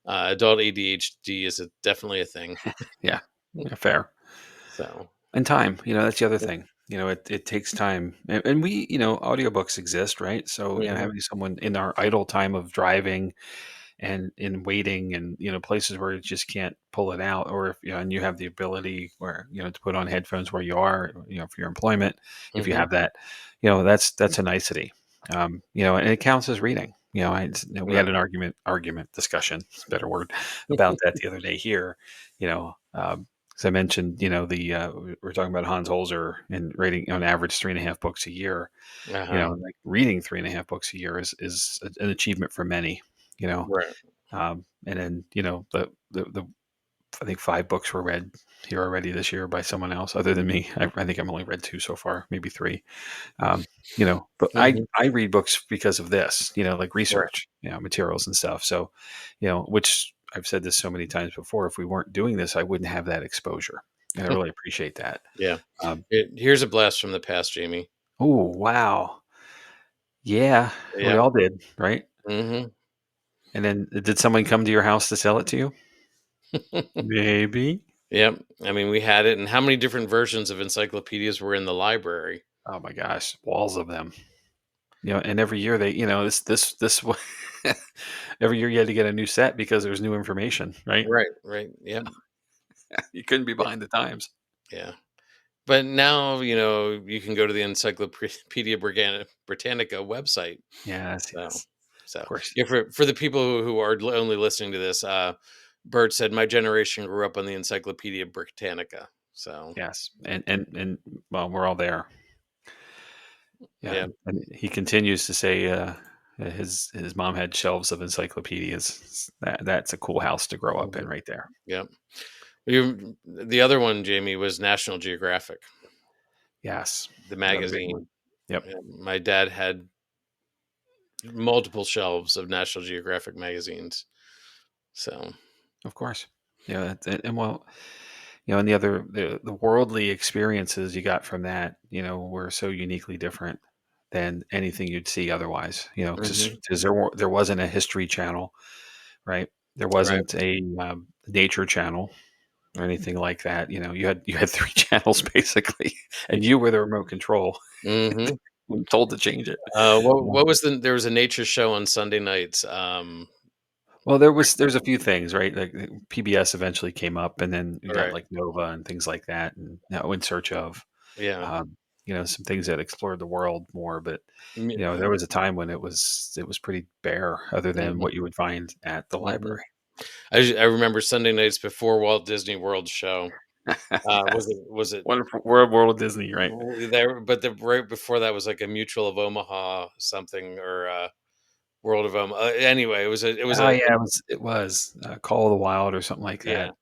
S1: Adult ADHD is definitely a thing.
S2: Yeah. Yeah, fair.
S1: So
S2: And time, that's the other thing. It takes time. And we, audiobooks exist, right? So,
S1: mhm.
S2: having someone in our idle time of driving and in waiting and, places where you just can't pull it out, or if, and you have the ability where, to put on headphones where you are, for your employment, if you
S1: Mhm.
S2: have that, that's a nicety. And it counts as reading. We had
S1: Right.
S2: an argument discussion, it's a better word, about that the other day here. As I mentioned, we're talking about Hans Holzer and reading on average 3.5 books a year.
S1: Uh-huh.
S2: Like reading 3.5 books a year is an achievement for many. You know,
S1: Right.
S2: and then the I think 5 books were read here already this year by someone else other than me. I think I've only read 2 so far, maybe 3. But I
S1: Mhm.
S2: I read books because of this, like
S1: Right.
S2: research, materials and stuff. So, which I've said this so many times before. If we weren't doing this, I wouldn't have that exposure, and I really appreciate that.
S1: Yeah.
S2: Um,
S1: Here's a blast from the past, Jamie.
S2: oh wow, yeah, we
S1: Yep.
S2: all did, right?
S1: Mhm.
S2: And then did someone come to your house to sell it to you? Maybe.
S1: Yep. I mean, we had it, and how many different versions of encyclopedias were in the library?
S2: Oh my gosh, walls of them. And every year they, every year you had to get a new set because there's new information, right?
S1: Right. Right. Yep.
S2: You couldn't be
S1: Yeah.
S2: behind the times.
S1: Yeah. But now, you can go to the Encyclopedia Britannica website.
S2: Yes,
S1: So,
S2: yes, of
S1: so
S2: course.
S1: yeah, for the people who are only listening to this, Bert said my generation grew up on the Encyclopedia Britannica. So,
S2: Yes, and well, we're all there. Yeah,
S1: yeah.
S2: and he continues to say his mom had shelves of encyclopedias. That's a cool house to grow up in,
S1: Mhm.
S2: right there.
S1: Yep. The other one, Jamie, was National Geographic,
S2: Yes,
S1: the
S2: another big one.
S1: magazine.
S2: Yep,
S1: My dad had multiple shelves of National Geographic magazines. So,
S2: of course. Yeah, and well, and the worldly experiences you got from that, were so uniquely different than anything you'd see otherwise. Because
S1: mhm,
S2: there wasn't a history channel, right? There
S1: right.
S2: wasn't a nature channel or anything like that. You had 3 channels basically, and you were the remote control
S1: Mhm.
S2: when told to change it.
S1: What was there was a nature show on Sunday nights.
S2: Well, there's a few things, right? Like PBS eventually came up, and then we got
S1: Right.
S2: like Nova and things like that, and now In Search of,
S1: Yeah.
S2: um, some things that explored the world more. But
S1: M
S2: there was a time when it was pretty bare, other than
S1: Mhm,
S2: what you would find at the
S1: mhm.
S2: library.
S1: I remember Sunday nights before Walt Disney World show. Was
S2: Yes,
S1: it
S2: wonderful World Disney, right?
S1: there? But the right before that was like a Mutual of Omaha something, or World of anyway, it was
S2: Oh
S1: a
S2: yeah, it was Call of the Wild or something like
S1: yeah,
S2: that.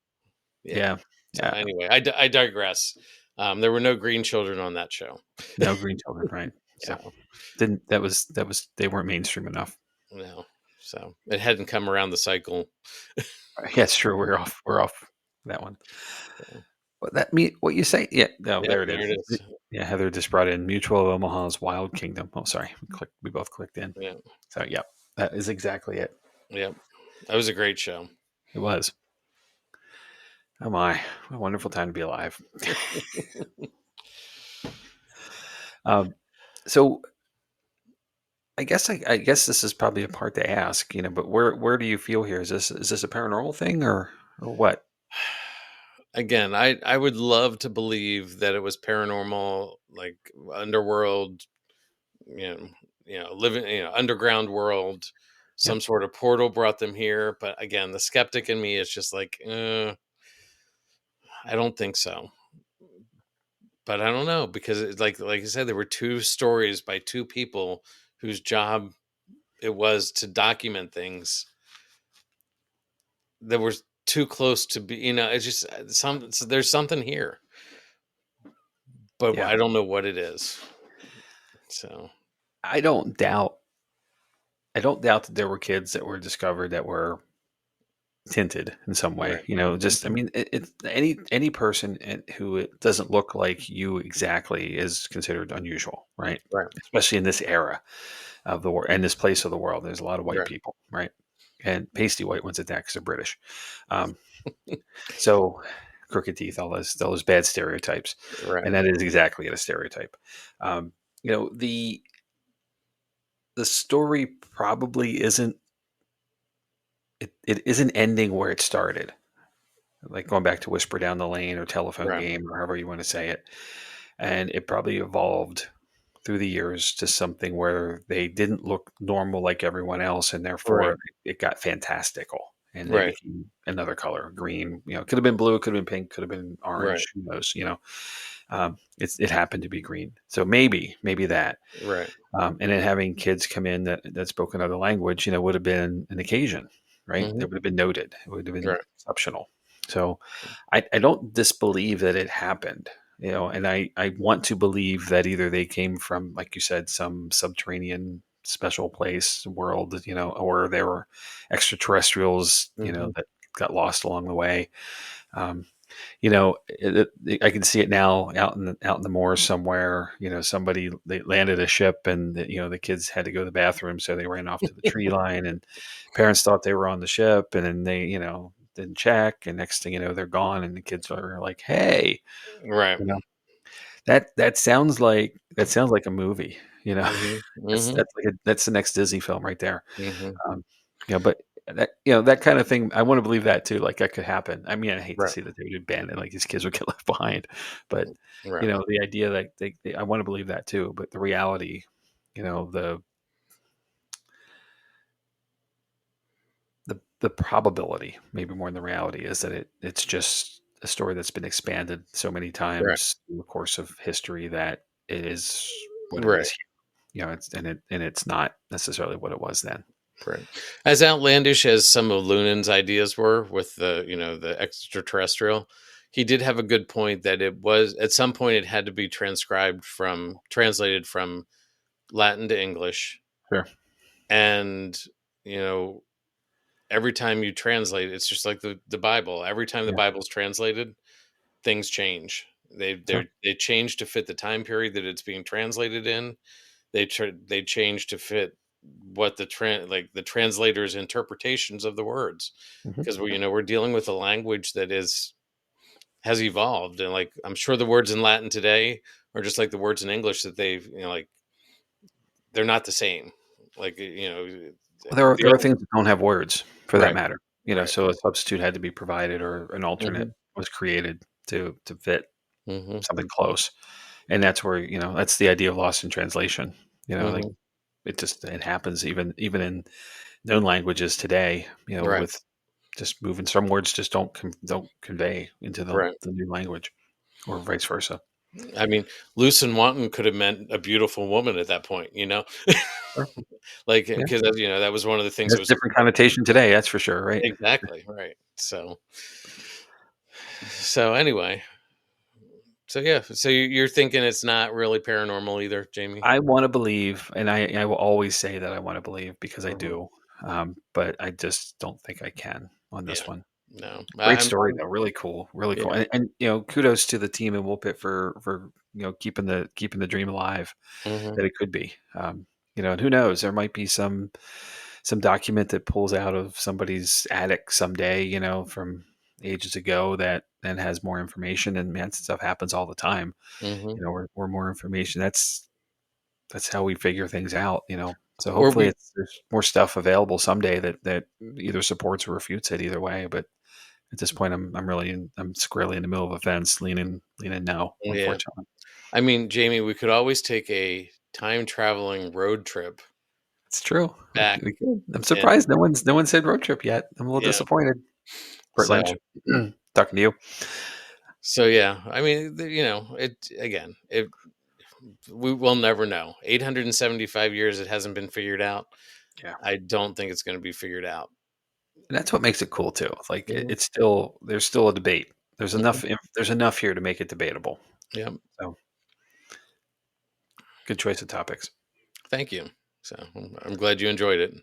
S1: yeah.
S2: Yeah,
S1: So
S2: yeah.
S1: anyway, I digress. There were no green children on that show.
S2: No Green Children, right? Yeah,
S1: So
S2: didn't that was they weren't mainstream enough.
S1: no, so it hadn't come around the cycle.
S2: Yeah, it's true. We're off that one. What that mean? What you say? Yeah, no,
S1: Yep,
S2: there it
S1: there
S2: is.
S1: it is.
S2: Yeah, Heather just brought in Mutual of Omaha's Wild Kingdom. Oh, sorry, we both clicked in.
S1: Yeah,
S2: So, yeah, that is exactly it.
S1: yep. That was a great show.
S2: It was. Oh my, what a wonderful time to be alive. Um, so I guess this is probably a part to ask, but where do you feel here? Is this a paranormal thing or what?
S1: Again, I would love to believe that it was paranormal, like underworld, you know, living, underground world,
S2: Yep.
S1: some sort of portal brought them here. But again, the skeptic in me is just like, I don't think so. But I don't know because it's like I said, there were two stories by two people whose job it was to document things that were too close to be. It's just there's something here, but
S2: Yeah.
S1: I don't know what it is. So
S2: I don't doubt. I don't doubt that there were kids that were discovered that were tinted in some way.
S1: right,
S2: Just I mean, it's any person who it doesn't look like you exactly is considered unusual, right?
S1: right,
S2: Especially in this era of the world and this place of the world. There's a lot of white
S1: right,
S2: people, right? And pasty white ones at that because they're British. Um, so crooked teeth, all those bad stereotypes,
S1: right,
S2: and that is exactly a stereotype. Um, the story probably isn't. It isn't ending where it started, like going back to Whisper Down the Lane or Telephone
S1: right,
S2: Game or however you want to say it. And it probably evolved through the years to something where they didn't look normal like everyone else, and
S1: right,
S2: therefore it got fantastical and they
S1: right,
S2: became another color, green. It could have been blue, could have been pink, could have been
S1: right,
S2: orange. Who knows? It happened to be green. So maybe that.
S1: right.
S2: And then having kids come in that spoke another language, would have been an occasion, right?
S1: Hmm.
S2: That would have been noted. It would have been
S1: Right,
S2: exceptional. So I don't disbelieve that it happened, and I want to believe that either they came from, like you said, some subterranean special place world, or they were extraterrestrials,
S1: hmm,
S2: that got lost along the way. Um, I can see it now out in the moors somewhere. Somebody they landed a ship, and the kids had to go to the bathroom, so they ran off to the tree line, and parents thought they were on the ship, and then they didn't check, and next thing you know, they're gone, and the kids are like, "Hey,
S1: right,
S2: you know that sounds like a movie."
S1: hmm,
S2: That's
S1: hmm,
S2: that's like that's the next Disney film right there.
S1: hmm.
S2: But that kind of thing, I want to believe that too. Like that could happen. I mean, I hate to
S1: Right,
S2: see that they would abandon, like these kids would get left behind, but
S1: right,
S2: the idea that I want to believe that too. But the reality, the the probability, maybe more than the reality, is that it's just a story that's been expanded so many
S1: right,
S2: times in the course of history that it is what it
S1: right,
S2: is. It's not necessarily what it was then.
S1: right. As outlandish as some of Lunan's ideas were with the extraterrestrial, he did have a good point that it was at some point it had to be translated from Latin to English,
S2: Sure.
S1: and you know every time you translate, it's just like the Bible. Every time the
S2: Yeah.
S1: Bible's translated, things change.
S2: Sure.
S1: They change to fit the time period that it's being translated in. They change to fit what the translator's interpretations of the words,
S2: Hmm.
S1: because we're dealing with a language that has evolved, and like I'm sure the words in Latin today are just like the words in English that they've like they're not the same. Like
S2: There are things that don't have words for that
S1: right,
S2: matter.
S1: right,
S2: So a substitute had to be provided or an alternate
S1: hmm,
S2: was created to fit
S1: hmm,
S2: something close. And that's where, that's the idea of lost in translation. Like
S1: hmm,
S2: it happens even in known languages today,
S1: right,
S2: with just moving some words just don't convey into the,
S1: right.
S2: the new language or vice versa.
S1: I mean, loose and wanton could have meant a beautiful woman at that point,
S2: Sure.
S1: like
S2: Yeah.
S1: because that was one of the
S2: It
S1: things that
S2: has
S1: was
S2: different connotation today, that's for sure, right?
S1: exactly right. So anyway, so yeah, so you're thinking it's not really paranormal either, Jamie?
S2: I wanna believe, and I will always say that I wanna believe because I
S1: Hmm.
S2: do, but I just don't think I can on
S1: Yeah,
S2: this one.
S1: no,
S2: Great story though, really cool,
S1: yeah.
S2: and, kudos to the team in Woolpit for, keeping the dream alive
S1: Hmm.
S2: that it could be. And who knows? There might be some document that pulls out of somebody's attic someday, from ages ago that then has more information, and man, stuff happens all the time.
S1: Hmm.
S2: Or more information. That's how we figure things out. So
S1: Or
S2: hopefully
S1: we
S2: there's more stuff available someday that either supports or refutes it either way. But at this point, I'm squarely in the middle of a fence, leaning no,
S1: yeah.
S2: unfortunately.
S1: I mean, Jamie, we could always take a time traveling road trip
S2: It's true.
S1: back,
S2: We could. I'm
S1: and
S2: surprised no one said road trip yet. I'm a little
S1: yeah.
S2: disappointed. Burt Lynch,
S1: So
S2: talking to you.
S1: yeah, I mean, it again. We will never know. 875 years, it hasn't been figured out.
S2: Yeah,
S1: I don't think it's going to be figured out.
S2: and that's what makes it cool too. Like
S1: Mhm,
S2: it's still there's still a debate. There's
S1: mhm,
S2: enough here to make it debatable.
S1: yeah,
S2: So good choice of topics.
S1: thank you. So I'm glad you enjoyed it.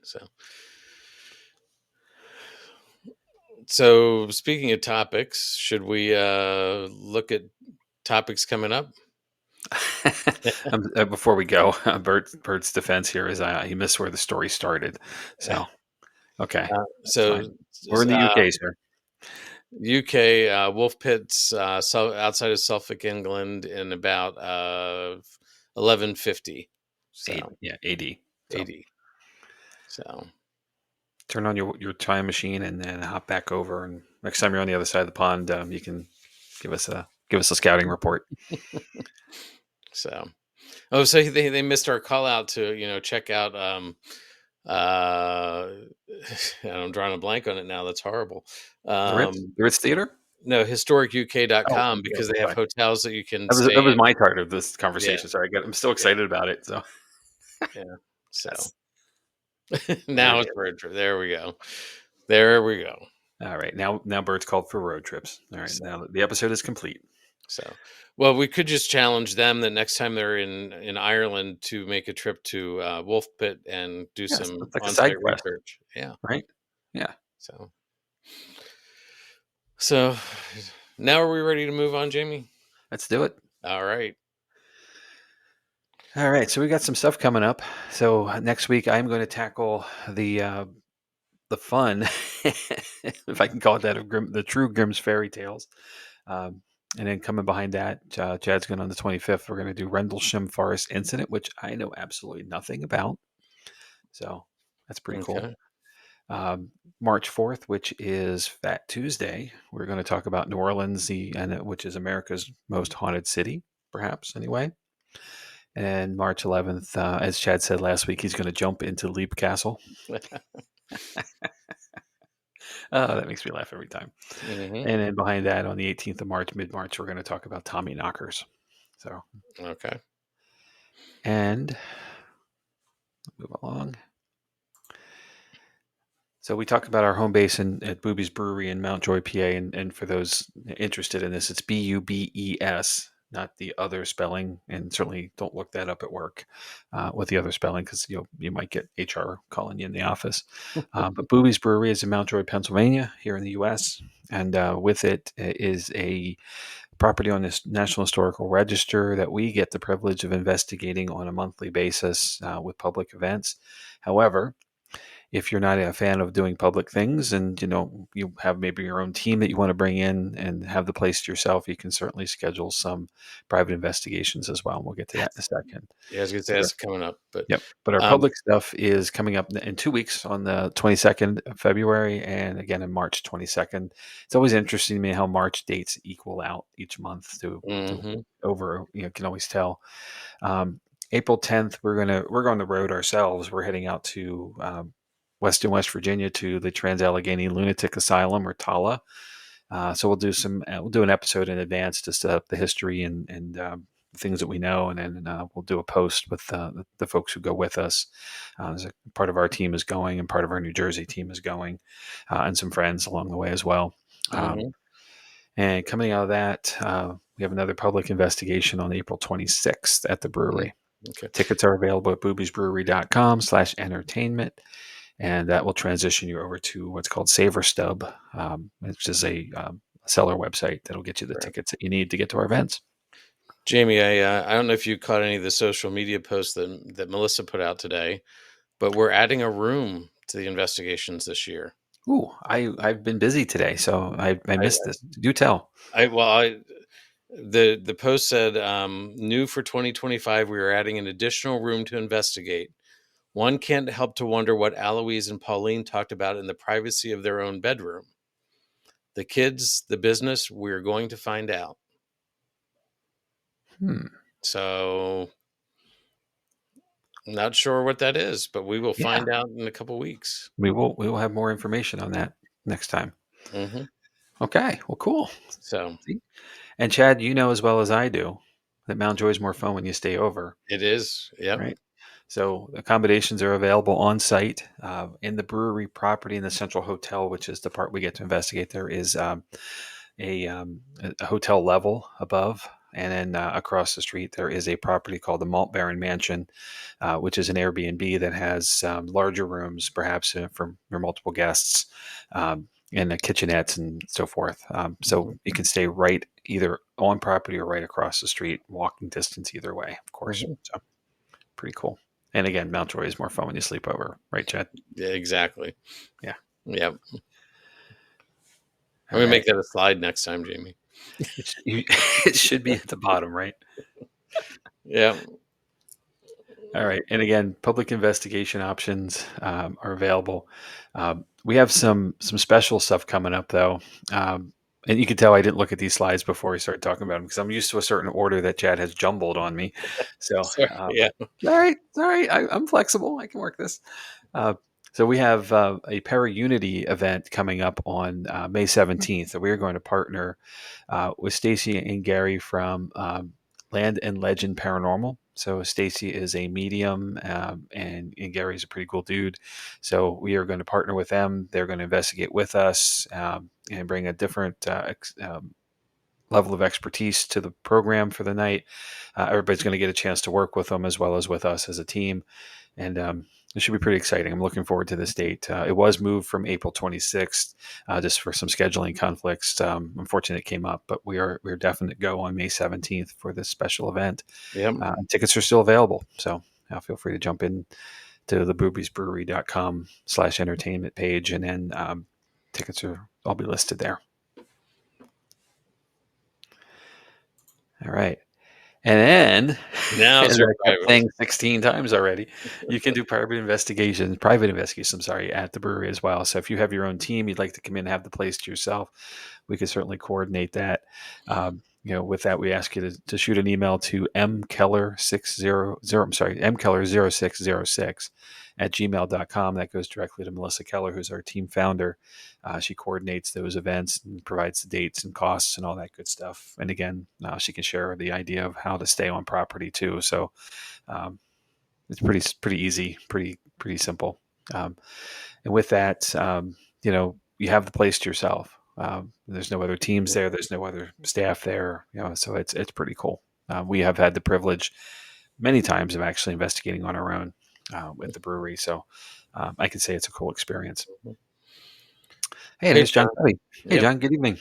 S1: So speaking of topics, should we look at topics coming up?
S2: Before we go, Bert's defense here is he missed where the story started. So okay, that's
S1: So
S2: fine. We're in the UK, sir.
S1: UK wolf pits outside of Suffolk, England, in about 1150.
S2: Eight,
S1: So
S2: yeah, AD. So
S1: 80. So
S2: turn on your time machine and then hop back over. And next time you're on the other side of the pond, you can give us a scouting report.
S1: so oh, so they missed our call out to check out and I'm drawing a blank on it now. That's horrible.
S2: The Ritz Theater.
S1: No,
S2: Oh,
S1: historicuk.com,
S2: yeah,
S1: because they
S2: that's
S1: have
S2: fine.
S1: hotels that you can
S2: That
S1: stay
S2: was
S1: in.
S2: my part of this
S1: Yeah,
S2: conversation. Sorry, I'm still
S1: yeah,
S2: excited about it. So
S1: yeah. So
S2: that's there
S1: now
S2: it
S1: it's
S2: is.
S1: road trip. There we go. There we go.
S2: All right, now Bert's called for road trips. All right,
S1: So
S2: now the episode is complete.
S1: so well, we could just challenge them that next time they're in Ireland to make a trip to Wolf Pit and do
S2: Yes,
S1: some
S2: it's like a side
S1: on-site
S2: quest,
S1: research. Yeah.
S2: right? Yeah.
S1: So so now are we ready to move on, Jamie?
S2: Let's do it.
S1: All right.
S2: All right, so we got some stuff coming up. So next week I'm going to tackle the fun, if I can call it that, of the true Grimm's fairy tales. Um, and then coming behind that, Chad's going on the 25th. We're going to do Rendlesham Forest Incident, which I know absolutely nothing about. So that's pretty cool.
S1: Okay.
S2: March 4th, which is Fat Tuesday, we're going to talk about New Orleans, which is America's most haunted city, perhaps anyway. And March 11th, as Chad said last week, he's going to jump into Leap Castle. That makes me laugh every time.
S1: Hmm.
S2: And then behind that, on the 18th of March, mid March, we're going to talk about Tommy Knockers. So,
S1: Okay.
S2: and move along. So we talked about our home base at Booby's Brewery in Mountjoy, PA, and for those interested in this, it's Bubes, not the other spelling, and certainly don't look that up at work with the other spelling because you might get HR calling you in the office. But Booby's Brewery is in Mountjoy, Pennsylvania, here in the U.S., and with it is a property on this National Historical Register that we get the privilege of investigating on a monthly basis with public events. However, if you're not a fan of doing public things and you have maybe your own team that you want to bring in and have the place to yourself, you can certainly schedule some private investigations as well. And we'll get to that in a second.
S1: Yeah, I was gonna say
S2: But
S1: that's coming up, but
S2: yep, but our
S1: um,
S2: public stuff is coming up in 2 weeks on the 22nd of February and again in March 22nd. It's always interesting to me how March dates equal out each month to
S1: hmm
S2: over, can always tell. um, April 10th, we're going the road ourselves. We're heading out to Weston, West Virginia, to the Trans Allegheny Lunatic Asylum, or TALA, So we'll do an episode in advance to set up the history and things that we know, and then we'll do a post with the folks who go with us. Part of our team is going, and part of our New Jersey team is going, and some friends along the way as well.
S1: Hmm.
S2: And coming out of that, we have another public investigation on April 26th at the brewery.
S1: Okay.
S2: Tickets are available at boobiesbrewery.com/entertainment, and that will transition you over to what's called Saver Stub, which is a seller website that'll get you the
S1: Right.
S2: tickets that you need to get to our events.
S1: Jamie, I don't know if you caught any of the social media posts that Melissa put out today, but we're adding a room to the investigations this year.
S2: Ooh, I've been busy today, so I
S1: I,
S2: missed this. Do tell.
S1: the post said, new for 2025, we are adding an additional room to investigate. One can't help to wonder what Aloise and Pauline talked about in the privacy of their own bedroom. The kids, the business, we're going to find out. So I'm not sure what that is, but we will
S2: Yeah,
S1: find out in a couple weeks.
S2: we will have more information on that next time.
S1: Hmm.
S2: Okay, well, cool.
S1: So
S2: See? And Chad, you know as well as I do that Mount Joy is more fun when you stay over,
S1: it is. Yep.
S2: right? So accommodations are available on site in the brewery property in the Central Hotel, which is the part we get to investigate. There is a hotel level above, and then across the street there is a property called the Malt Baron Mansion, which is an Airbnb that has larger rooms, perhaps for your multiple guests, and kitchenettes and so forth. So
S1: Mhm.
S2: you can stay right either on property or right across the street, walking distance either way, of course.
S1: Mhm.
S2: So pretty cool. And again, Mount Joy is more fun when you sleep over, right, Chad?
S1: Yeah, exactly.
S2: Yeah.
S1: Yep. I'm
S2: All
S1: gonna
S2: right.
S1: make that a slide next time, Jamie.
S2: It should be at the bottom, right?
S1: Yeah.
S2: All right. And again, public investigation options are available. We have some special stuff coming up, though. And you can tell I didn't look at these slides before we started talking about them because I'm used to a certain order that Chad has jumbled on me. So,
S1: Sorry. Yeah.
S2: all right. I'm flexible. I can work this. Uh, so we have a Para-Unity event coming up on May 17th. So we are going to partner with Stacy and Gary from Land and Legend Paranormal. So Stacy is a medium, and Gary's a pretty cool dude. So we are going to partner with them. They're going to investigate with us and bring a different level of expertise to the program for the night. Everybody's going to get a chance to work with them as well as with us as a team, and it should be pretty exciting. I'm looking forward to this date. It was moved from April 26th just for some scheduling conflicts. Unfortunately, it came up, but we're definite go on May 17th for this special event.
S1: Yep.
S2: Tickets are still available, so feel free to jump in to the boobiesbrewery.com/entertainment page, and then tickets will be listed there. All right. And then,
S1: Now
S2: as
S1: it's your
S2: I kept
S1: private.
S2: saying 16 times already, you can do private investigations, at the brewery as well. So if you have your own team, you'd like to come in and have the place to yourself, we could certainly coordinate that. With that, we ask you to shoot an email to mkeller600, at gmail.com. That goes directly to Melissa Keller, who's our team founder. She coordinates those events and provides the dates and costs and all that good stuff. And again, she can share the idea of how to stay on property too. So um, it's pretty easy, pretty simple. And with that, you have the place to yourself. There's no other teams there. There's no other staff there. So it's pretty cool. We have had the privilege many times of actually investigating on our own with the brewery. So I can say it's a cool experience. Hey,
S1: Hey,
S2: there's John
S1: John.
S2: Covey. Hey,
S1: Yep.
S2: John. Good evening.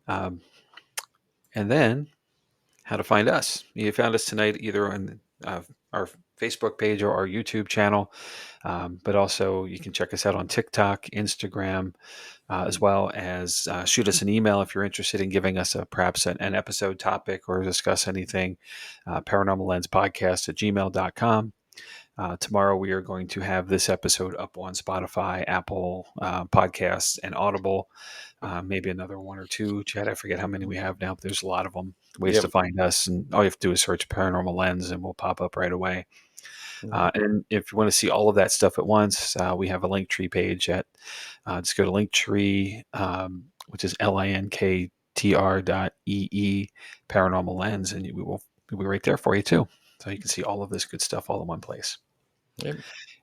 S2: Um, and then how to find us. You found us tonight either on our Facebook page or our YouTube channel, but also you can check us out on TikTok, Instagram, as well as shoot us an email if you're interested in giving us perhaps an episode topic or discuss anything. Paranormal Lens Podcast at gmail.com. Tomorrow we are going to have this episode up on Spotify, Apple Podcasts, and Audible. Maybe another one or two. Chad, I forget how many we have now, but there's a lot of them. Ways
S1: Yep.
S2: to find us, and all you have to do is search Paranormal Lens, and we'll pop up right away.
S1: Mhm.
S2: And if you want to see all of that stuff at once, we have a Linktree page at just go to Linktree which is linktr.ee paranormal lens, and we'll be right there for you too. So you can see all of this good stuff all in one place.
S1: Yep.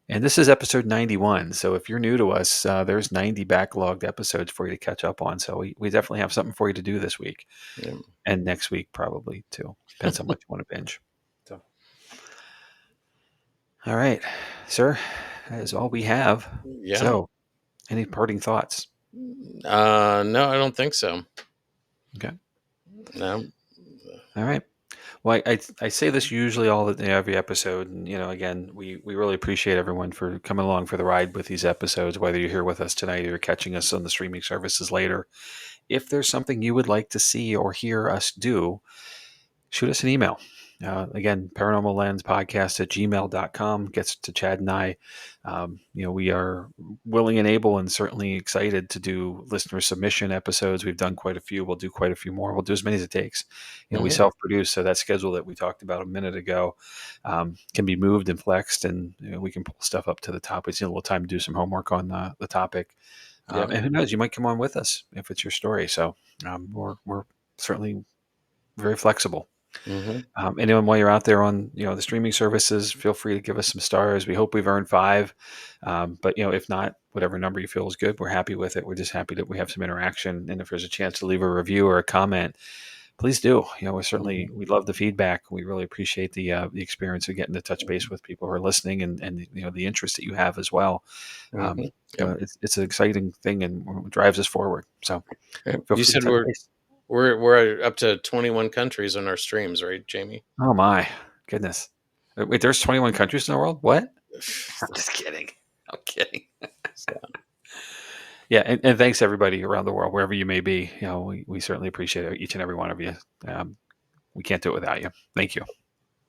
S2: And this is episode 91. So if you're new to us, there's 90 backlogged episodes for you to catch up on. So we definitely have something for you to do this week
S1: Yep.
S2: and next week, probably too. Depends how much you want to binge. So, all right, sir, that is all we have.
S1: Yeah.
S2: So, any parting thoughts?
S1: No, I don't think so.
S2: Okay.
S1: No.
S2: All right. Well, I say this usually every episode, and again, we really appreciate everyone for coming along for the ride with these episodes. Whether you're here with us tonight or you're catching us on the streaming services later, if there's something you would like to see or hear us do, shoot us an email. Again, paranormal lens podcast at gmail.com gets to Chad and I. We are willing and able and certainly excited to do listener submission episodes. We've done quite a few. We'll do quite a few more. We'll do as many as it takes. We self-produce, so that schedule that we talked about a minute ago can be moved and flexed, and we can pull stuff up to the top. We just need a little time to do some homework on the topic. And who knows, you might come on with us if it's your story. So we're certainly very flexible. Anyone, while you're out there on the streaming services, feel free to give us some stars. We hope we've earned 5, but if not, whatever number you feel is good, we're happy with it. We're just happy that we have some interaction, and if there's a chance to leave a review or a comment, please do. We love the feedback. We really appreciate the experience of getting to touch base with people who are listening, and the interest that you have as well. It's an exciting thing and drives us forward. So
S1: you said we're up to 21 countries on our streams, right, Jamie?
S2: Oh my goodness. Wait, there's 21 countries in the world? What? I'm just kidding. I'm kidding. Yeah, and thanks everybody around the world, wherever you may be. We certainly appreciate each and every one of you. We can't do it without you. Thank you.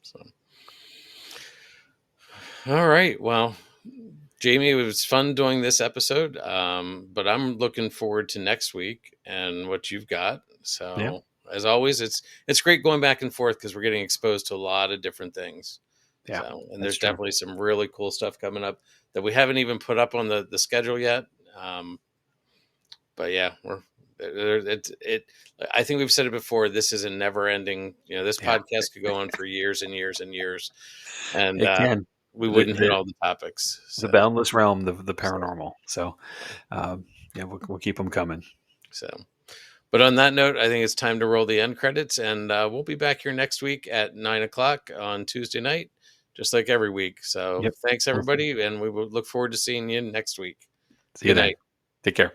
S1: So, all right. Well, Jamie, it was fun doing this episode, but I'm looking forward to next week and what you've got. So, as always, it's great going back and forth because we're getting exposed to a lot of different things.
S2: Yeah,
S1: and there's definitely some really cool stuff coming up that we haven't even put up on the schedule yet. But yeah, I think we've said it before. This is a never ending. This podcast could go on for years and years and years, and
S2: it can.
S1: We wouldn't hit all the topics.
S2: So. The boundless realm, the paranormal. So, we'll keep them coming.
S1: So, but on that note, I think it's time to roll the end credits, and we'll be back here next week at 9:00 on Tuesday night, just like every week. So, thanks everybody, and we will look forward to seeing you next week.
S2: See you then. Take care.